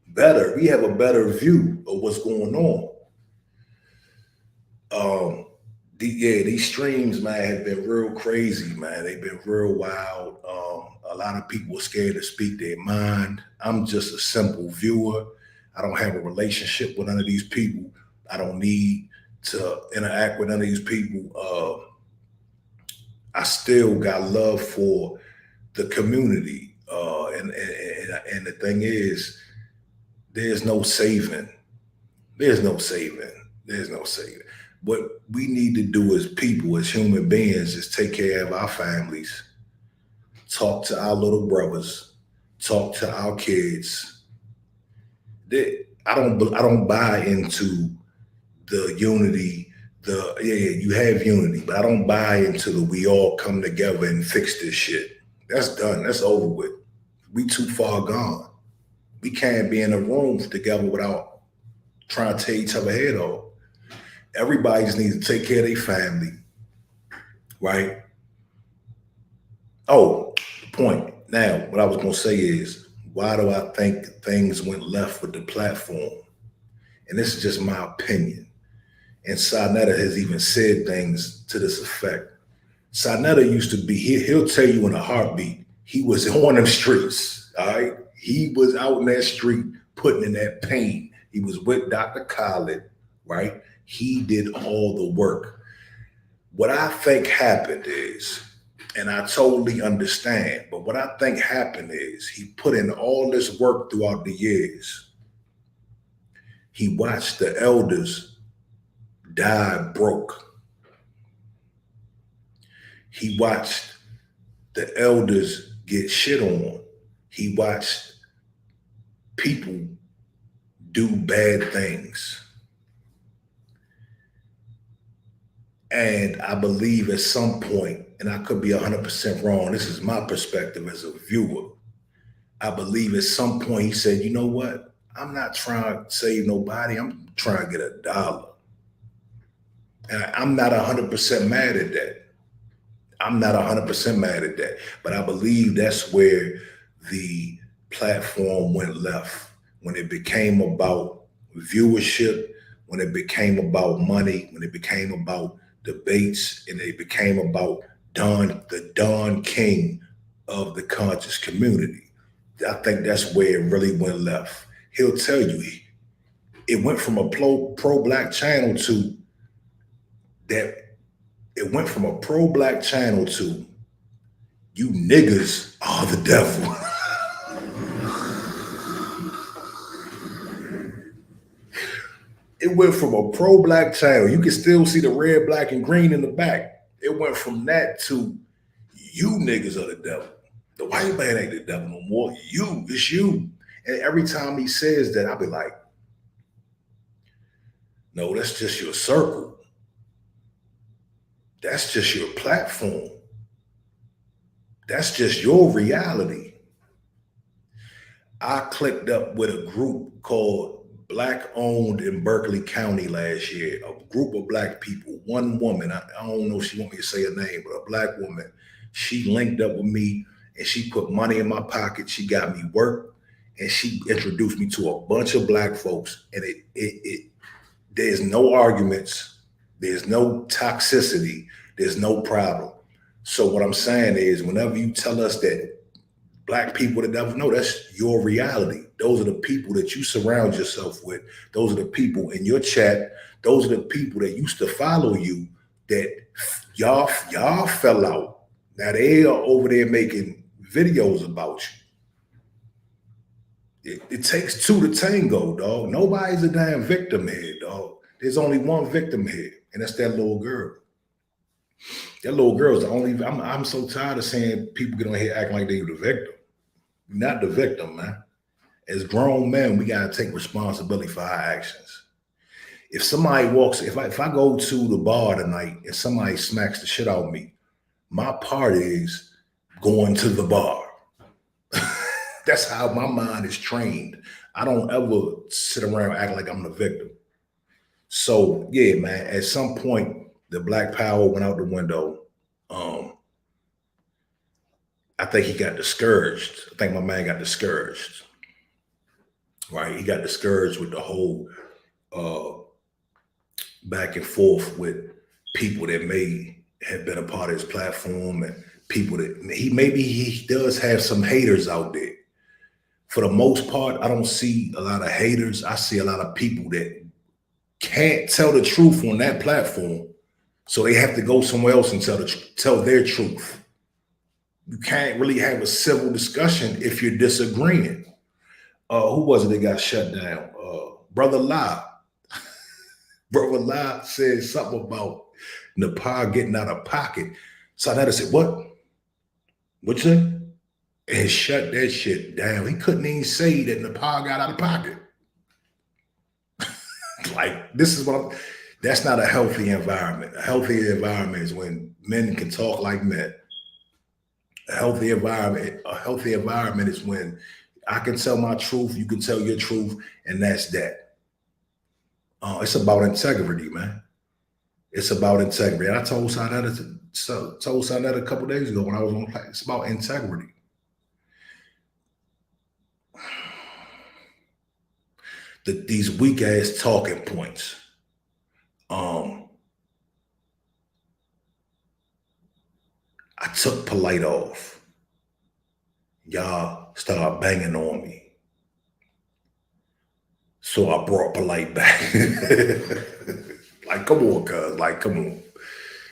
better. We have a better view of what's going on. These streams, man, have been real crazy, man. They've been real wild. A lot of people are scared to speak their mind. I'm just a simple viewer. I don't have a relationship with none of these people. I don't need to interact with none of these people. I still got love for the community. And the thing is, there's no saving. There's no saving. There's no saving. What we need to do as people, as human beings, is take care of our families, talk to our little brothers, talk to our kids. I don't buy into the unity. You have unity, but I don't buy into the we all come together and fix this shit. That's done. That's over with. We too far gone. We can't be in a room together without trying to tear each other head off. Everybody just needs to take care of their family, right? Oh, the point. Now, what I was going to say is, why do I think things went left with the platform? And this is just my opinion. And Sarnetta has even said things to this effect. Sarnetta used to be, he'll tell you in a heartbeat, he was on them streets, all right? He was out in that street putting in that pain. He was with Dr. Khaled, right? He did all the work. What I think happened is, and I totally understand, but what I think happened is he put in all this work throughout the years. He watched the elders die broke. He watched the elders get shit on. He watched people do bad things. And I believe at some point, and I could be 100% wrong, this is my perspective as a viewer, I believe at some point he said, you know what? I'm not trying to save nobody. I'm trying to get $1. And I'm not 100% mad at that. I'm not 100% mad at that. But I believe that's where the platform went left. When it became about viewership, when it became about money, when it became about debates, and it became about the Don King of the conscious community. I think that's where it really went left. He'll tell you it went from a pro black channel to that. It went from a pro black channel to you niggas are the devil. It went from a pro black channel. You can still see the red, black, and green in the back. It went from that to you niggas are the devil. The white man ain't the devil no more. It's you. And every time he says that, I'll be like, no, that's just your circle. That's just your platform. That's just your reality. I clicked up with a group called Black Owned in Berkeley County last year. A group of black people, one woman, I don't know if she want me to say her name, but a black woman, she linked up with me and she put money in my pocket. She got me work and she introduced me to a bunch of black folks. And there's no arguments, there's no toxicity, there's no problem. So what I'm saying is whenever you tell us that black people the devil, no, that's your reality. Those are the people that you surround yourself with. Those are the people in your chat. Those are the people that used to follow you that y'all fell out. Now they are over there making videos about you. It takes two to tango, dog. Nobody's a damn victim here, dog. There's only one victim here, and that's that little girl. That little girl's the only. I'm so tired of seeing people get on here acting like they the victim. You're not the victim, man. As grown men, we gotta take responsibility for our actions. If somebody walks, if I go to the bar tonight and somebody smacks the shit out of me, my part is going to the bar. That's how my mind is trained. I don't ever sit around and act like I'm the victim. So yeah, man, at some point, the black power went out the window. I think he got discouraged. I think my man got discouraged. Right? He got discouraged with the whole back and forth with people that may have been a part of his platform and people that he does have some haters out there. For the most part, I don't see a lot of haters. I see a lot of people that can't tell the truth on that platform. So they have to go somewhere else and tell their truth. You can't really have a civil discussion if you're disagreeing. Who was it that got shut down? Brother La. Brother La said something about Nepal getting out of pocket. So I said, what? What you say? And shut that shit down. He couldn't even say that Nepal got out of pocket. Like, this is that's not a healthy environment. A healthy environment is when men can talk like men. A healthy environment is when I can tell my truth, you can tell your truth, and that's that. It's about integrity, man. It's about integrity. And I told Son that a couple days ago when I was on. It's about integrity. These weak ass talking points. I took polite off. Y'all start banging on me. So I brought polite back. Like, come on, cuz. Like, come on.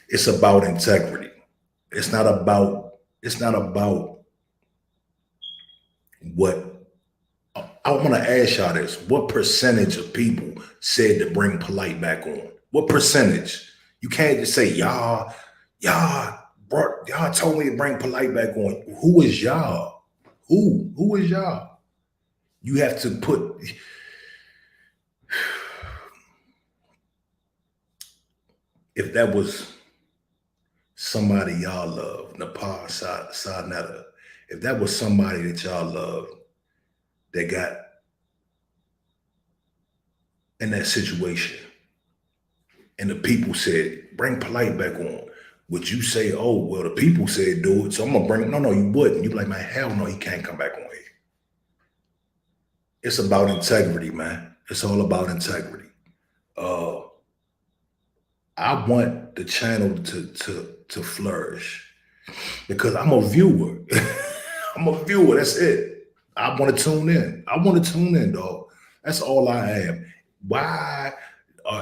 It's about integrity. It's not about what. I want to ask y'all this. What percentage of people said to bring polite back on? What percentage? You can't just say y'all told me to bring polite back on. Who is y'all? Who is y'all? You have to put. If that was somebody y'all love, Nepal Sanetta, if that was somebody that y'all love, that got in that situation. And the people said, bring Polite back on. Would you say, oh, well, the people said do it, so I'm gonna bring him? No, you wouldn't. You'd be like, man, hell no, he can't come back on here. It's about integrity, man. It's all about integrity. Uh, I want the channel to flourish because I'm a viewer. I'm a viewer. That's it. I want to tune in. I want to tune in, dog. That's all I am. Why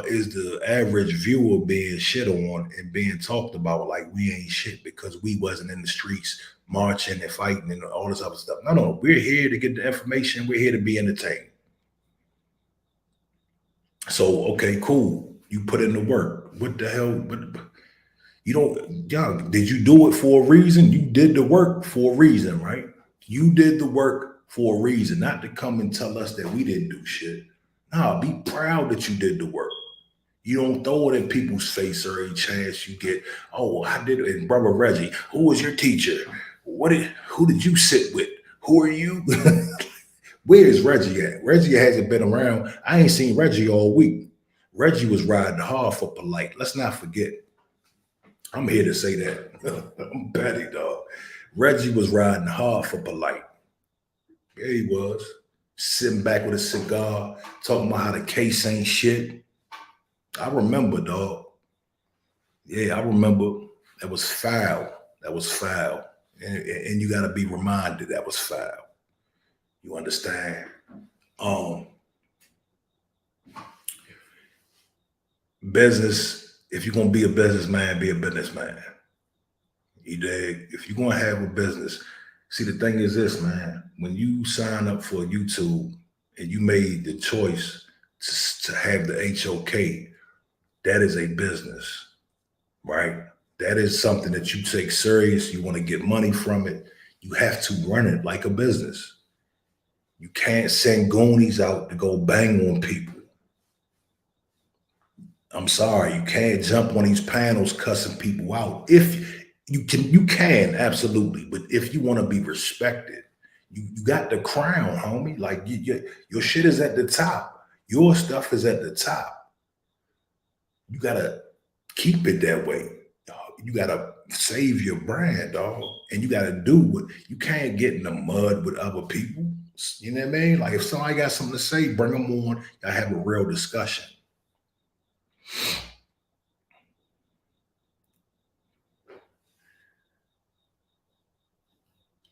is the average viewer being shit on and being talked about like we ain't shit because we wasn't in the streets marching and fighting and all this other stuff? No. We're here to get the information. We're here to be entertained. So, okay, cool. You put in the work. What the hell? You don't, young, did you do it for a reason? You did the work for a reason, right? You did the work for a reason, not to come and tell us that we didn't do shit. Nah, be proud that you did the work. You don't throw it in people's face every chance you get. Oh, I did it. And brother Reggie, who was your teacher? Who did you sit with? Who are you? Where is Reggie at? Reggie hasn't been around. I ain't seen Reggie all week. Reggie was riding hard for Polite. Let's not forget. I'm here to say that. I'm petty, dog. Reggie was riding hard for Polite. Yeah, he was. Sitting back with a cigar, talking about how the case ain't shit. I remember, dog. Yeah, I remember. That was foul. That was foul. And you got to be reminded that was foul. You understand? Business, if you're going to be a businessman, be a businessman. You dig? If you're going to have a business, see, the thing is this, man. When you sign up for YouTube and you made the choice to have the HOK, that is a business, right? That is something that you take serious. You want to get money from it. You have to run it like a business. You can't send goonies out to go bang on people. I'm sorry, you can't jump on these panels cussing people out. If you can absolutely, but if you want to be respected, you got the crown, homie. Like your shit is at the top. Your stuff is at the top. You gotta keep it that way. You gotta save your brand, dog, and you gotta do what you can't get in the mud with other people. You know what I mean? Like if somebody got something to say, bring them on. Y'all have a real discussion.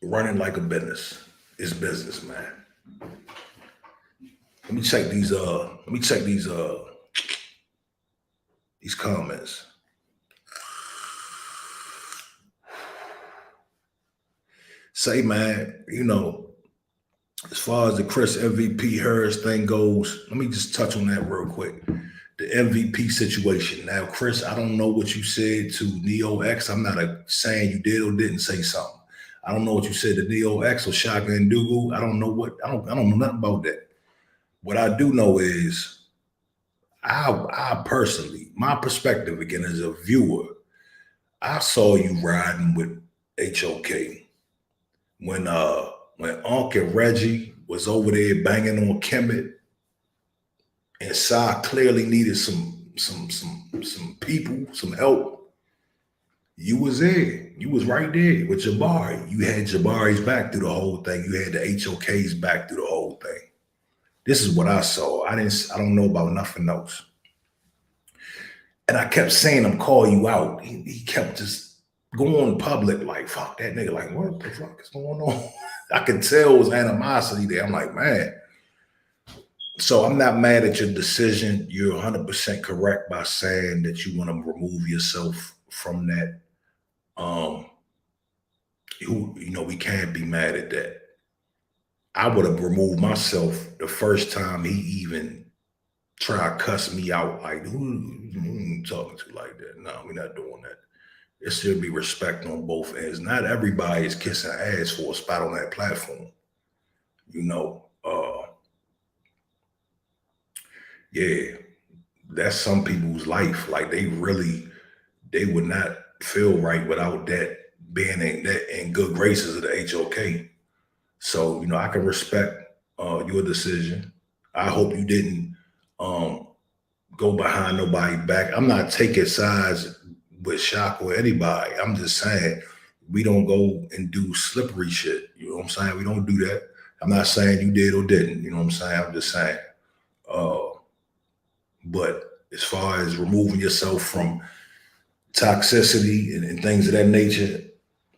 Running like a business is business, man. Let me check these comments. Say, man, as far as the Chris MVP Harris thing goes, let me just touch on that real quick. The MVP situation. Now, Chris, I don't know what you said to Neo X. I'm not saying you did or didn't say something. I don't know what you said to Neo X or Shaka and Dougal. I don't know nothing about that. What I do know is I personally, my perspective again as a viewer, I saw you riding with HOK when Unc and Reggie was over there banging on Kemet, and Sai clearly needed some people, some help. You was there. You was right there with Jabari. You had Jabari's back through the whole thing. You had the HOK's back through the whole thing. This is what I saw. I don't know about nothing else. And I kept saying him call you out. He kept just going public like, fuck that nigga. Like, what the fuck is going on? I could tell it was animosity there. I'm like, man. So I'm not mad at your decision. You're 100% correct by saying that you want to remove yourself from that. We can't be mad at that. I would have removed myself the first time he even tried to cuss me out. Like, who you talking to like that? No, we're not doing that. There should be respect on both ends. Not everybody is kissing ass for a spot on that platform. Yeah, that's some people's life. Like they would not feel right without that being in good graces of the HOK. So, I can respect your decision. I hope you didn't um, go behind nobody's back. I'm not taking sides with Shock or anybody. I'm just saying we don't go and do slippery shit. You know what I'm saying? We don't do that. I'm not saying you did or didn't. You know what I'm saying? I'm just saying. Uh, but as far as removing yourself from toxicity and things of that nature,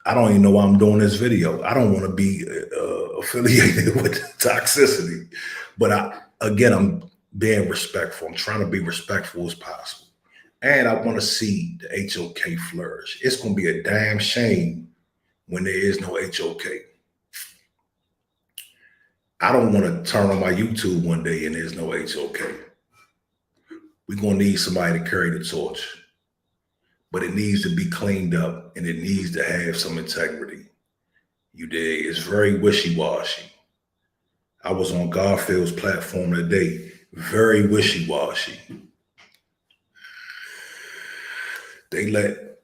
I don't even know why I'm doing this video. I don't want to be affiliated with toxicity, but I'm being respectful. I'm trying to be respectful as possible, and I want to see the HOK flourish. It's going to be a damn shame when there is no HOK. I don't want to turn on my YouTube one day and there's no HOK. We're going to need somebody to carry the torch, but it needs to be cleaned up and it needs to have some integrity. You dig? It's very wishy-washy. I was on Garfield's platform today. Very wishy-washy. They let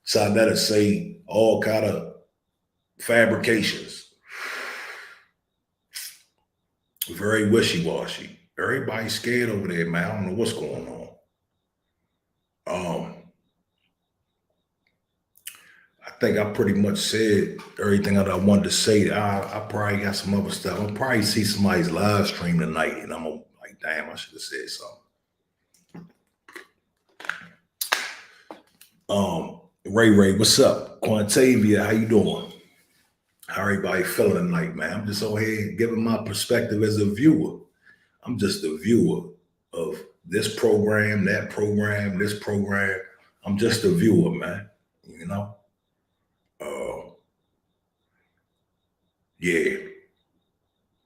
Sarnetta say all kind of fabrications. Very wishy-washy. Everybody's scared over there, man. I don't know what's going on. I think I pretty much said everything that I wanted to say. I probably got some other stuff. I'll probably see somebody's live stream tonight, and I'm like, damn, I should have said something. Ray, what's up? Quantavia, how you doing? How everybody feeling tonight, man? I'm just over here giving my perspective as a viewer. I'm just a viewer of this program, that program, this program. I'm just a viewer, man. You know? Yeah.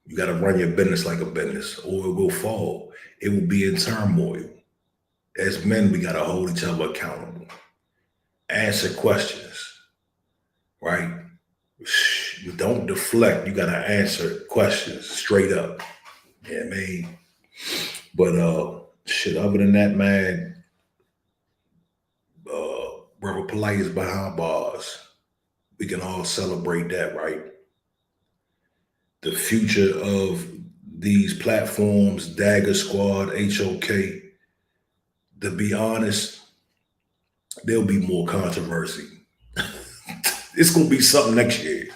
You got to run your business like a business or it will fall. It will be in turmoil. As men, we got to hold each other accountable. Answer questions, right? You don't deflect. You got to answer questions straight up. Yeah, I mean, but shit. Other than that, man, Brother Polite is behind bars. We can all celebrate that, right? The future of these platforms, Dagger Squad, HOK. To be honest, there'll be more controversy. It's gonna be something next year.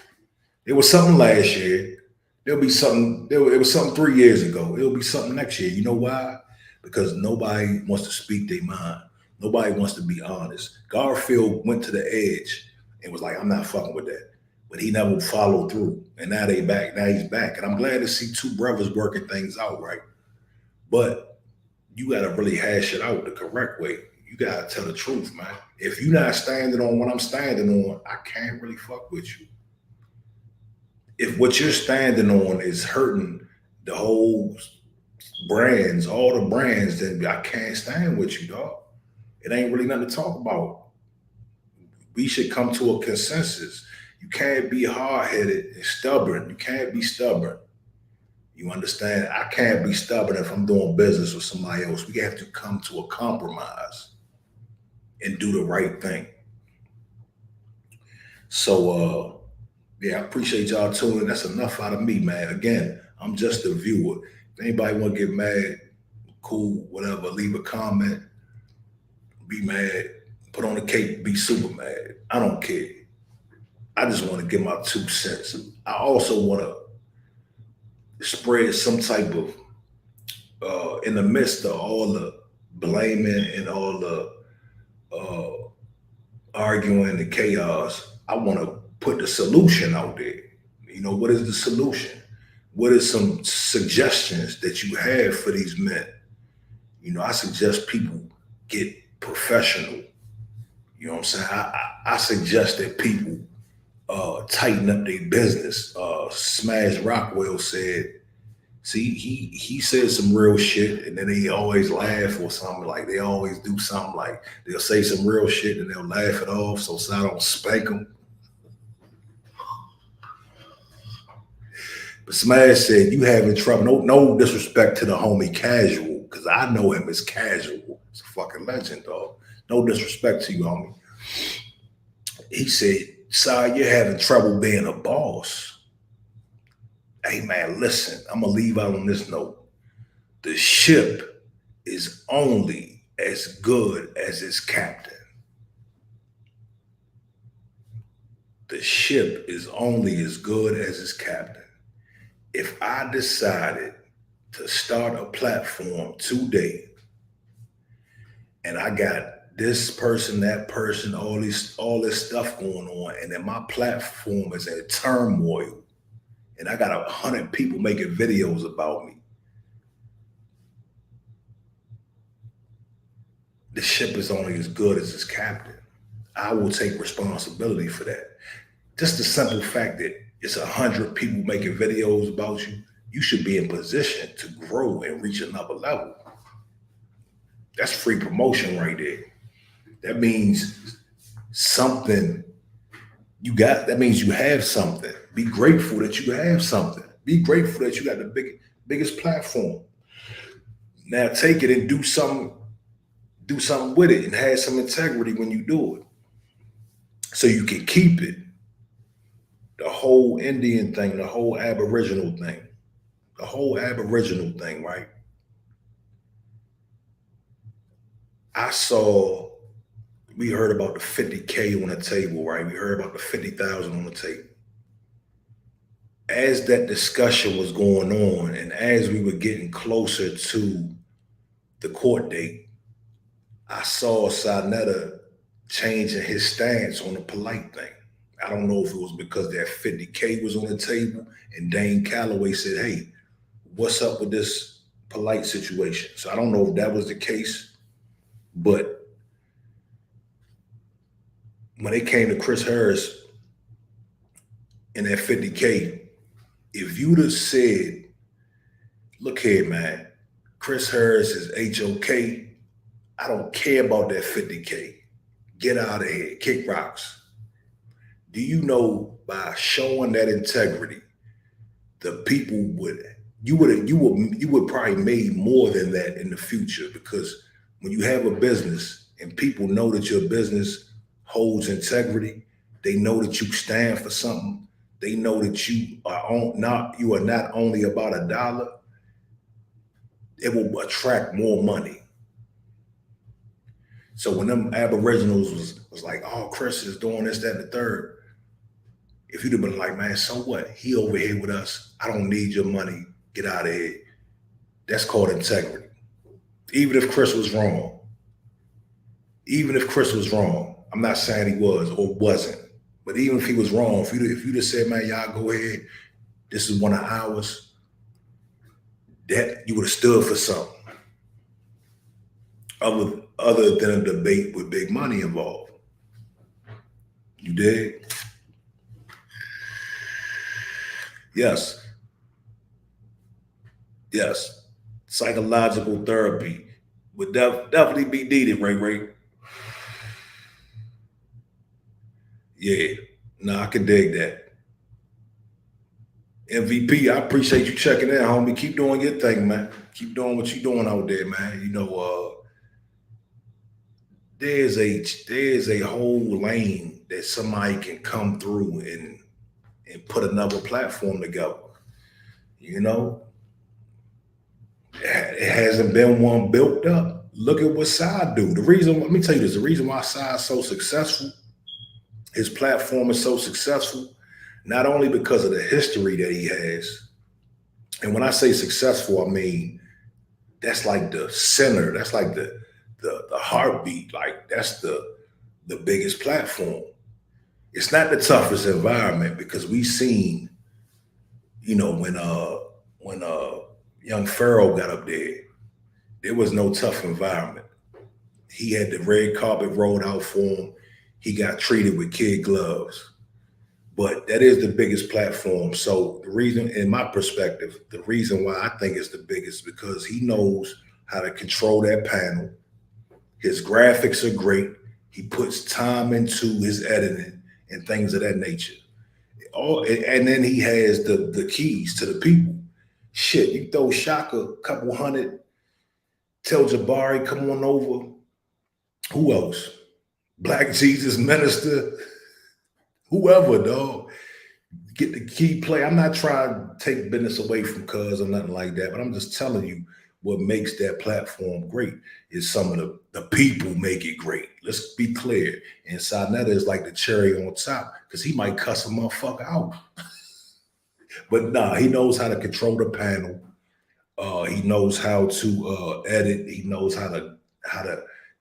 It was something last year. There'll be something. It was something 3 years ago. It'll be something next year. You know why? Because nobody wants to speak their mind. Nobody wants to be honest. Garfield went to the edge and was like, "I'm not fucking with that," but he never followed through. And now they back. Now he's back, and I'm glad to see two brothers working things out right. But you got to really hash it out the correct way. You got to tell the truth, man. If you're not standing on what I'm standing on, I can't really fuck with you. If what you're standing on is hurting the whole brands, all the brands, then I can't stand with you, dog. It ain't really nothing to talk about. We should come to a consensus. You can't be hard-headed and stubborn. You can't be stubborn. You understand? I can't be stubborn if I'm doing business with somebody else. We have to come to a compromise and do the right thing. So, yeah, I appreciate y'all tuning. That's enough out of me, man. Again, I'm just a viewer. If anybody want to get mad, cool, whatever, leave a comment, be mad, put on a cape, be super mad. I don't care. I just want to give my 2 cents. I also want to spread some type of, in the midst of all the blaming and all the arguing and chaos, I want to put the solution out there. You know, what is the solution? What are some suggestions that you have for these men? You know, I suggest people get professional. You know what I'm saying? I suggest that people tighten up their business. Smash Rockwell said, see, he said some real shit, and then they always laugh or something. Like they always do something like they'll say some real shit and they'll laugh it off so I don't spank them. But Smash said, you having trouble. No disrespect to the homie Casual, because I know him as Casual. It's a fucking legend, dog. No disrespect to you, homie. He said, "Si, you're having trouble being a boss." Hey man, listen, I'm gonna leave out on this note. The ship is only as good as its captain. The ship is only as good as its captain. If I decided to start a platform today and I got this person, that person, all this stuff going on, and then my platform is in turmoil, and I got 100 people making videos about me, the ship is only as good as its captain. I will take responsibility for that. Just the simple fact that it's 100 people making videos about you, you should be in position to grow and reach another level. That's free promotion right there. That means something you got. That means you have something. Be grateful that you have something. Be grateful that you got the biggest platform. Now take it and do something with it and have some integrity when you do it. So you can keep it. The whole Indian thing, the whole Aboriginal thing, right? I saw, we heard about the 50K on the table, right? We heard about the 50,000 on the table. As that discussion was going on and as we were getting closer to the court date, I saw Sarnetta changing his stance on the polite thing. I don't know if it was because that 50K was on the table and Dane Calloway said, hey, what's up with this polite situation? So I don't know if that was the case, but when it came to Chris Harris and that 50K, if you'd have said, look here, man, Chris Harris is HOK, I don't care about that 50K. Get out of here, kick rocks. Do you know by showing that integrity, the people you would probably made more than that in the future, because when you have a business and people know that your business holds integrity, they know that you stand for something, they know that you are not only about a dollar, it will attract more money. So when them Aboriginals was like, oh, Chris is doing this, that, and the third, if you'd have been like, man, so what? He over here with us. I don't need your money. Get out of here. That's called integrity. Even if Chris was wrong. I'm not saying he was or wasn't. But even if he was wrong, if you'd have said, man, y'all go ahead, this is one of ours, that you would have stood for something. Other than a debate with big money involved. You dig? Yes. Psychological therapy would definitely be needed, Ray. Yeah. No, I can dig that. MVP, I appreciate you checking in, homie. Keep doing your thing, man. Keep doing what you're doing out there, man. You know, there's a whole lane that somebody can come through and put another platform together. You know, it hasn't been one built up. Look at what Sai do. Let me tell you this, the reason why Sai is so successful, his platform is so successful, not only because of the history that he has, and when I say successful, I mean, that's like the center, that's like the heartbeat, like that's the biggest platform. It's not the toughest environment because we've seen, you know, when young Pharaoh got up there was no tough environment. He had the red carpet rolled out for him. He got treated with kid gloves. But that is the biggest platform. So the reason, in my perspective, the reason why I think it's the biggest, because he knows how to control that panel. His graphics are great. He puts time into his editing and things of that nature. And then he has the keys to the people. Shit, you throw Shaka a couple hundred, tell Jabari, come on over. Who else? Black Jesus Minister, whoever, dog. get the key play. I'm not trying to take business away from Cuz or nothing like that, but I'm just telling you what makes that platform great is some of the people make it great. Let's be clear. And Sonetta is like the cherry on top because he might cuss a motherfucker out. But nah, he knows how to control the panel. He knows how to edit. He knows how to.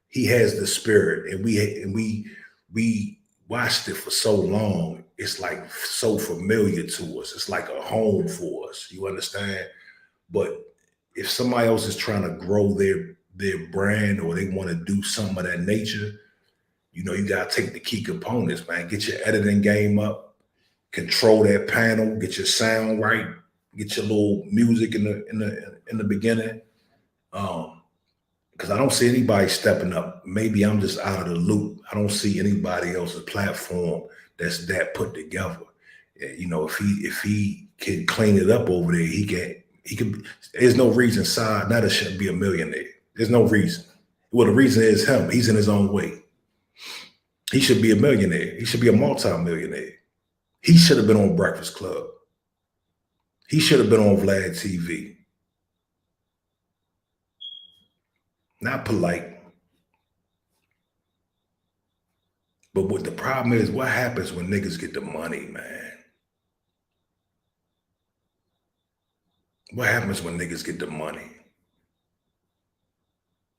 He has the spirit, and we watched it for so long. It's like so familiar to us. It's like a home for us. You understand? But if somebody else is trying to grow their brand or they want to do some of that nature, you gotta take the key components, man. Get your editing game up, control that panel, get your sound right, get your little music in the beginning. Because I don't see anybody stepping up. Maybe I'm just out of the loop. I don't see anybody else's platform that's that put together. If he can clean it up over there, he can. There's no reason Netta shouldn't be a millionaire. There's no reason. Well, the reason is him. He's in his own way. He should be a millionaire. He should be a multi-millionaire. He should have been on Breakfast Club. He should have been on Vlad TV. Not polite. But what the problem is, what happens when niggas get the money, man? What happens when niggas get the money?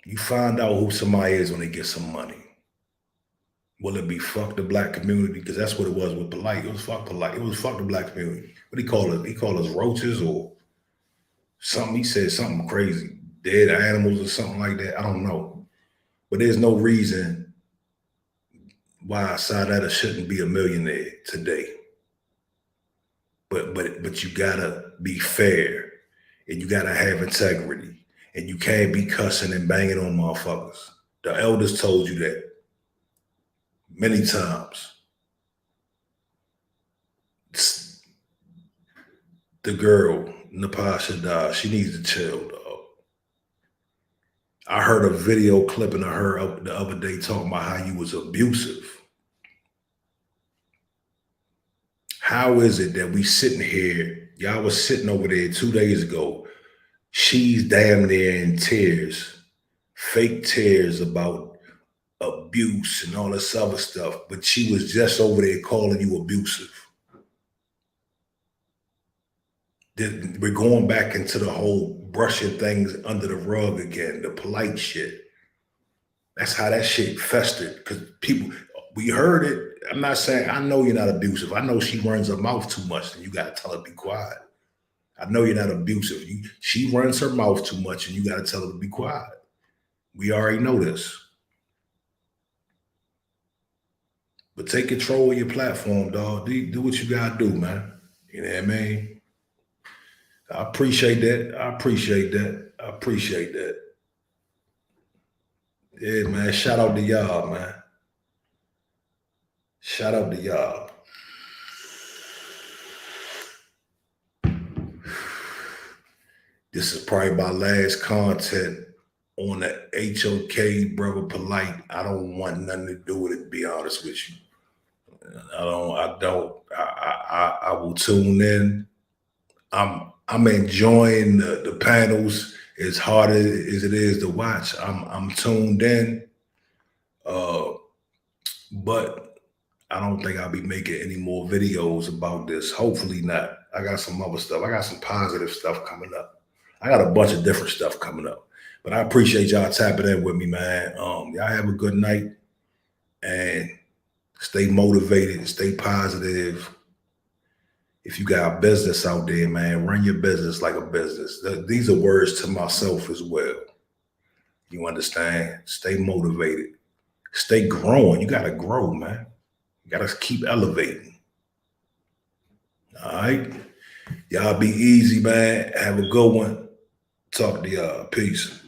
You find out who somebody is when they get some money. Will it be fuck the black community? Because that's what it was with polite. It was fuck polite. It was fuck the black community. What do he call it? He called us roaches or something. He said something crazy. Dead animals or something like that. I don't know. But there's no reason why Sadetta shouldn't be a millionaire today. But you gotta be fair and you gotta have integrity. And you can't be cussing and banging on motherfuckers. The elders told you that many times. The girl, Napasha Da, she needs to chill, dog. I heard a video clipping of her the other day talking about how you was abusive. How is it that we sitting here, y'all was sitting over there 2 days ago, she's damn near in tears, fake tears about abuse and all this other stuff, but she was just over there calling you abusive. We're going back into the whole brushing things under the rug again, the polite shit. That's how that shit festered because people, we heard it. I'm not saying, I know you're not abusive. I know she runs her mouth too much and you got to tell her to be quiet. I know you're not abusive. She runs her mouth too much and you got to tell her to be quiet. We already know this. But take control of your platform, dog. Do what you got to do, man. You know what I mean? I appreciate that. I appreciate that. Yeah, man. Shout out to y'all, man. Shout out to y'all. This is probably my last content on the HOK, brother polite. I don't want nothing to do with it, to be honest with you. I will tune in. I'm enjoying the panels as hard as it is to watch. I'm tuned in. But I don't think I'll be making any more videos about this. Hopefully not. I got some other stuff. I got some positive stuff coming up. I got a bunch of different stuff coming up. But I appreciate y'all tapping in with me, man. Y'all have a good night and stay motivated, stay positive. If you got a business out there, man, run your business like a business. These are words to myself as well. You understand? Stay motivated. Stay growing. You got to grow, man. You got to keep elevating. All right? Y'all be easy, man. Have a good one. Talk to y'all. Peace.